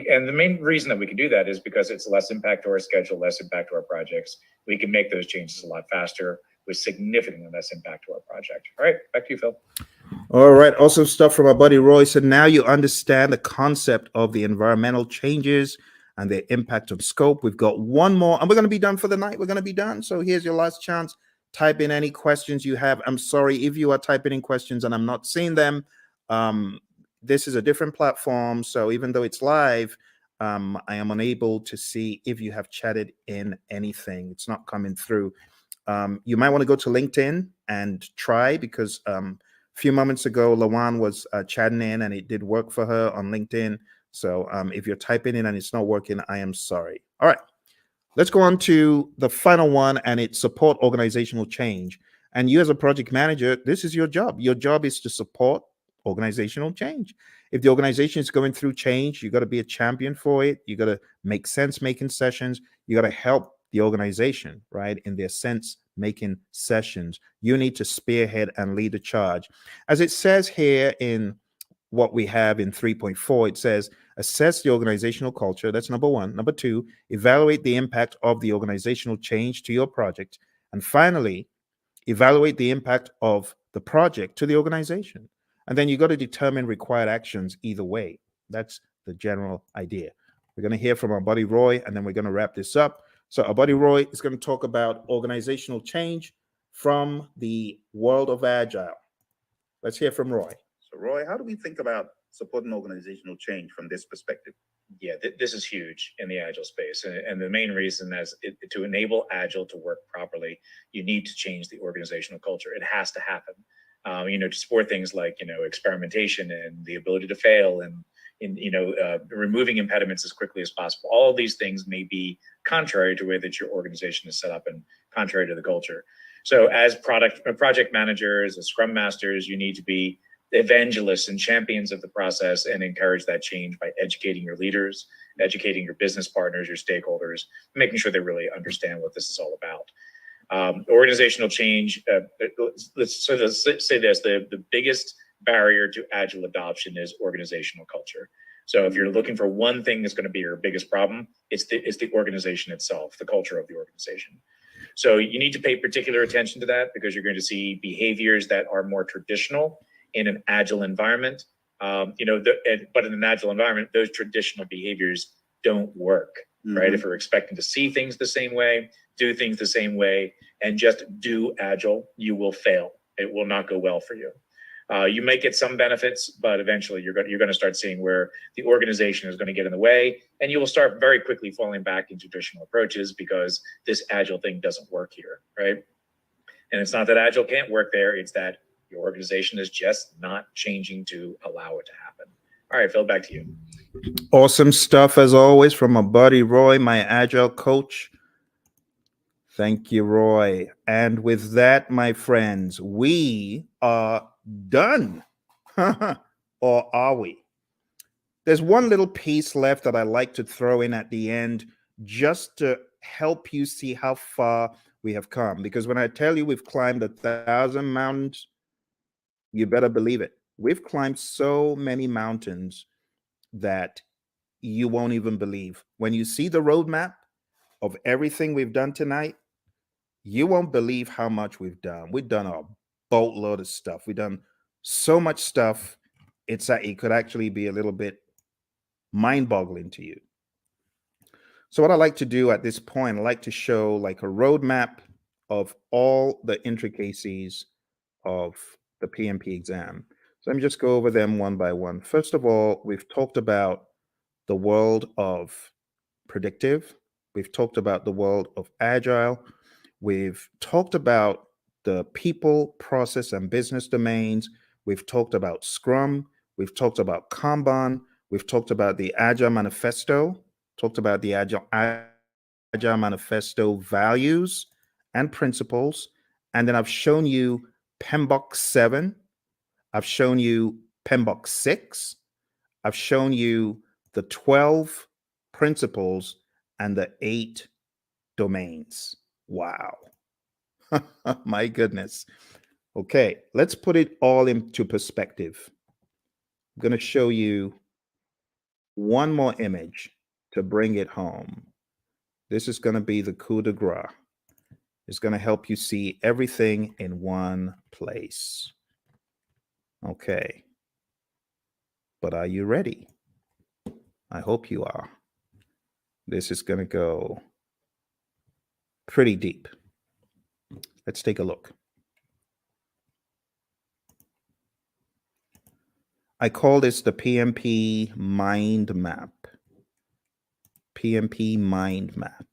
And the main reason that we can do that is because it's less impact to our schedule, less impact to our projects. We can make those changes a lot faster with significantly less impact to our project. All right, back to you, Phil.
All right, awesome stuff from our buddy Roy. So now you understand the concept of the environmental changes and their impact on scope. We've got one more, and we're going to be done for the night. We're going to be done. So here's your last chance. Type in any questions you have. I'm sorry if you are typing in questions and I'm not seeing them. This is a different platform, so even though it's live, I am unable to see if you have chatted in anything. It's not coming through. You might want to go to LinkedIn and try, because a few moments ago, Lawan was chatting in and it did work for her on LinkedIn. So if you're typing in and it's not working, I am sorry. All right, let's go on to the final one, and it's support organizational change. And you as a project manager, this is your job. Your job is to support organizational change. If the organization is going through change, you got to be a champion for it. You got to make sense making sessions. You got to help the organization, right, in their sense making sessions. You need to spearhead and lead the charge. As it says here in what we have in 3.4, it says assess the organizational culture. That's number one. Number two, evaluate the impact of the organizational change to your project. And finally, evaluate the impact of the project to the organization. And then you got to determine required actions either way. That's the general idea. We're going to hear from our buddy Roy, and then we're going to wrap this up. So our buddy Roy is going to talk about organizational change from the world of Agile. Let's hear from Roy.
So Roy, how do we think about supporting organizational change from this perspective?
Yeah, this is huge in the Agile space. And the main reason is to enable Agile to work properly, you need to change the organizational culture. It has to happen. To support things like, experimentation and the ability to fail and removing impediments as quickly as possible. All of these things may be contrary to the way that your organization is set up and contrary to the culture. So as project managers, as scrum masters, you need to be evangelists and champions of the process and encourage that change by educating your leaders, educating your business partners, your stakeholders, making sure they really understand what this is all about. Organizational change, let's say this, the biggest barrier to Agile adoption is organizational culture. So if you're looking for one thing that's going to be your biggest problem, it's the organization itself, the culture of the organization. So you need to pay particular attention to that, because you're going to see behaviors that are more traditional in an Agile environment. But in an Agile environment, those traditional behaviors don't work, right? If you're expecting to see things the same way, do things the same way, and just do Agile, you will fail. It will not go well for you. You may get some benefits, but eventually you're going to start seeing where the organization is going to get in the way, and you will start very quickly falling back into traditional approaches because this Agile thing doesn't work here, right? And it's not that Agile can't work there, it's that your organization is just not changing to allow it to happen. All right, Phil, back to you.
Awesome stuff as always from my buddy Roy, my Agile coach. Thank you, Roy. And with that, my friends, we are done. Or are we? There's one little piece left that I like to throw in at the end, just to help you see how far we have come. Because when I tell you we've climbed 1,000 mountains, you better believe it. We've climbed so many mountains that you won't even believe. When you see the roadmap of everything we've done tonight, you won't believe how much we've done. We've done a boatload of stuff. We've done so much stuff. It could actually be a little bit mind-boggling to you. So what I like to do at this point, I like to show like a roadmap of all the intricacies of the PMP exam. So let me just go over them one by one. First of all, we've talked about the world of predictive. We've talked about the world of agile. We've talked about the people, process, and business domains. We've talked about Scrum. We've talked about Kanban. We've talked about the Agile Manifesto, talked about the Agile Manifesto values and principles. And then I've shown you PMBOK 7. I've shown you PMBOK 6. I've shown you the 12 principles and the 8 domains. Wow. My goodness. Okay, let's put it all into perspective. I'm going to show you one more image to bring it home. This is going to be the coup de grace. It's going to help you see everything in one place. Okay. But are you ready? I hope you are. This is going to go pretty deep. Let's take a look. I call this the PMP mind map. PMP mind map.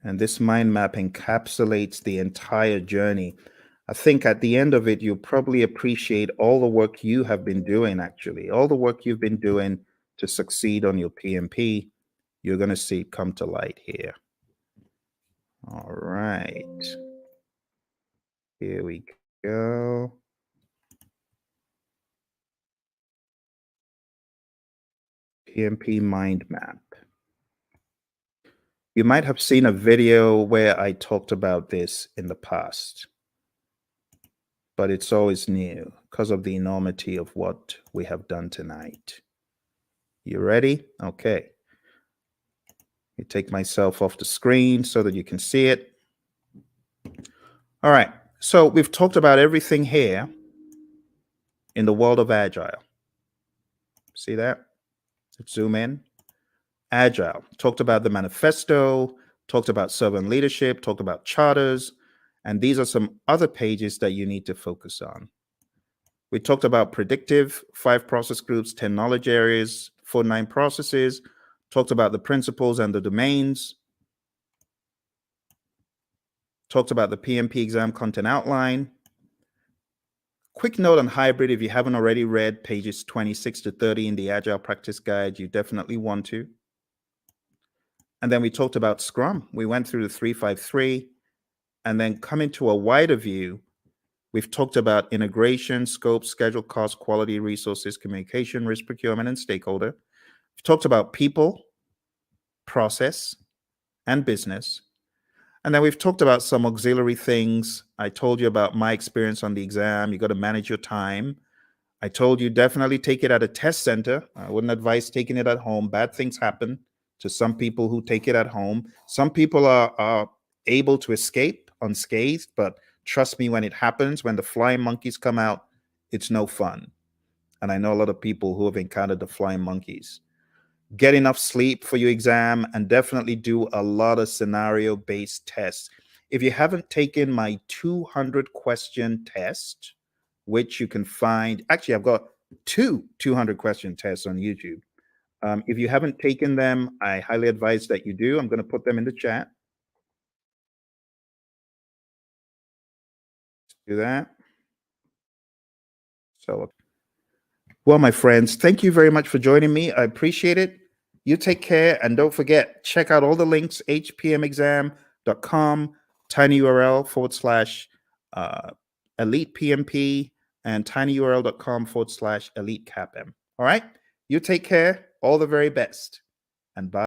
And this mind map encapsulates the entire journey. I think at the end of it, you'll probably appreciate all the work you have been doing, actually. All the work you've been doing to succeed on your PMP, you're going to see it come to light here. All right. Here we go. PMP mind map. You might have seen a video where I talked about this in the past, but it's always new because of the enormity of what we have done tonight. You ready? Okay. You take myself off the screen so that you can see it. All right. So we've talked about everything here in the world of Agile. See that? Let's zoom in. Agile. Talked about the manifesto, talked about servant leadership, talked about charters, and these are some other pages that you need to focus on. We talked about predictive, 5 process groups, 10 knowledge areas, 49 processes, talked about the principles and the domains, talked about the PMP exam content outline. Quick note on hybrid, if you haven't already read pages 26 to 30 in the Agile Practice Guide, you definitely want to. And then we talked about Scrum. We went through the 353, and then coming to a wider view, we've talked about integration, scope, schedule, cost, quality, resources, communication, risk, procurement, and stakeholder. We've talked about people, process, and business. And then we've talked about some auxiliary things. I told you about my experience on the exam. You got to manage your time. I told you definitely take it at a test center. I wouldn't advise taking it at home. Bad things happen to some people who take it at home. Some people are able to escape unscathed, but trust me, when it happens, when the flying monkeys come out, it's no fun. And I know a lot of people who have encountered the flying monkeys. Get enough sleep for your exam and definitely do a lot of scenario-based tests. If you haven't taken my 200-question test, which you can find, actually, I've got 2 200-question tests on YouTube. If you haven't taken them, I highly advise that you do. I'm going to put them in the chat. Do that. So, well, my friends, thank you very much for joining me. I appreciate it. You take care, and don't forget, check out all the links, hpmexam.com, tinyurl/elite PMP, and tinyurl.com/elite CAPM. All right? You take care. All the very best. And bye.